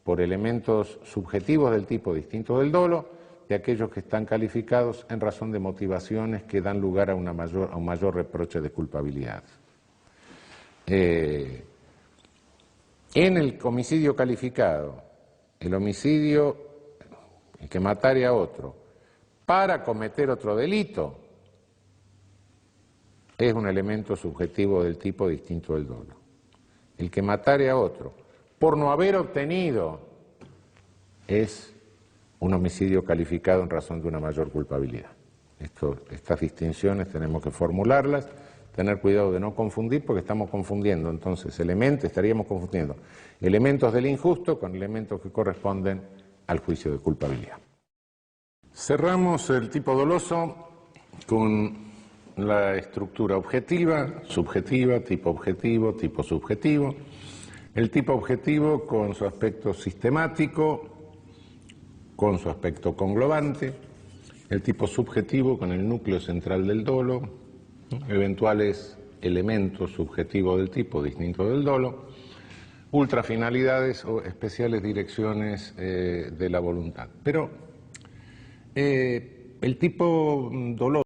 por elementos subjetivos del tipo distinto del dolo de aquellos que están calificados en razón de motivaciones que dan lugar a un mayor reproche de culpabilidad. En el homicidio calificado, el homicidio, el que matare a otro para cometer otro delito, es un elemento subjetivo del tipo distinto del dolo. El que matare a otro por no haber obtenido es un homicidio calificado en razón de una mayor culpabilidad. Estas distinciones tenemos que formularlas, tener cuidado de no confundir, porque estamos confundiendo entonces estaríamos confundiendo elementos del injusto con elementos que corresponden al juicio de culpabilidad. Cerramos el tipo doloso con la estructura objetiva, subjetiva, tipo subjetivo. El tipo objetivo con su aspecto sistemático, con su aspecto conglobante. El tipo subjetivo con el núcleo central del dolo, eventuales elementos subjetivos del tipo distintos del dolo, ultrafinalidades o especiales direcciones de la voluntad. Pero el tipo doloso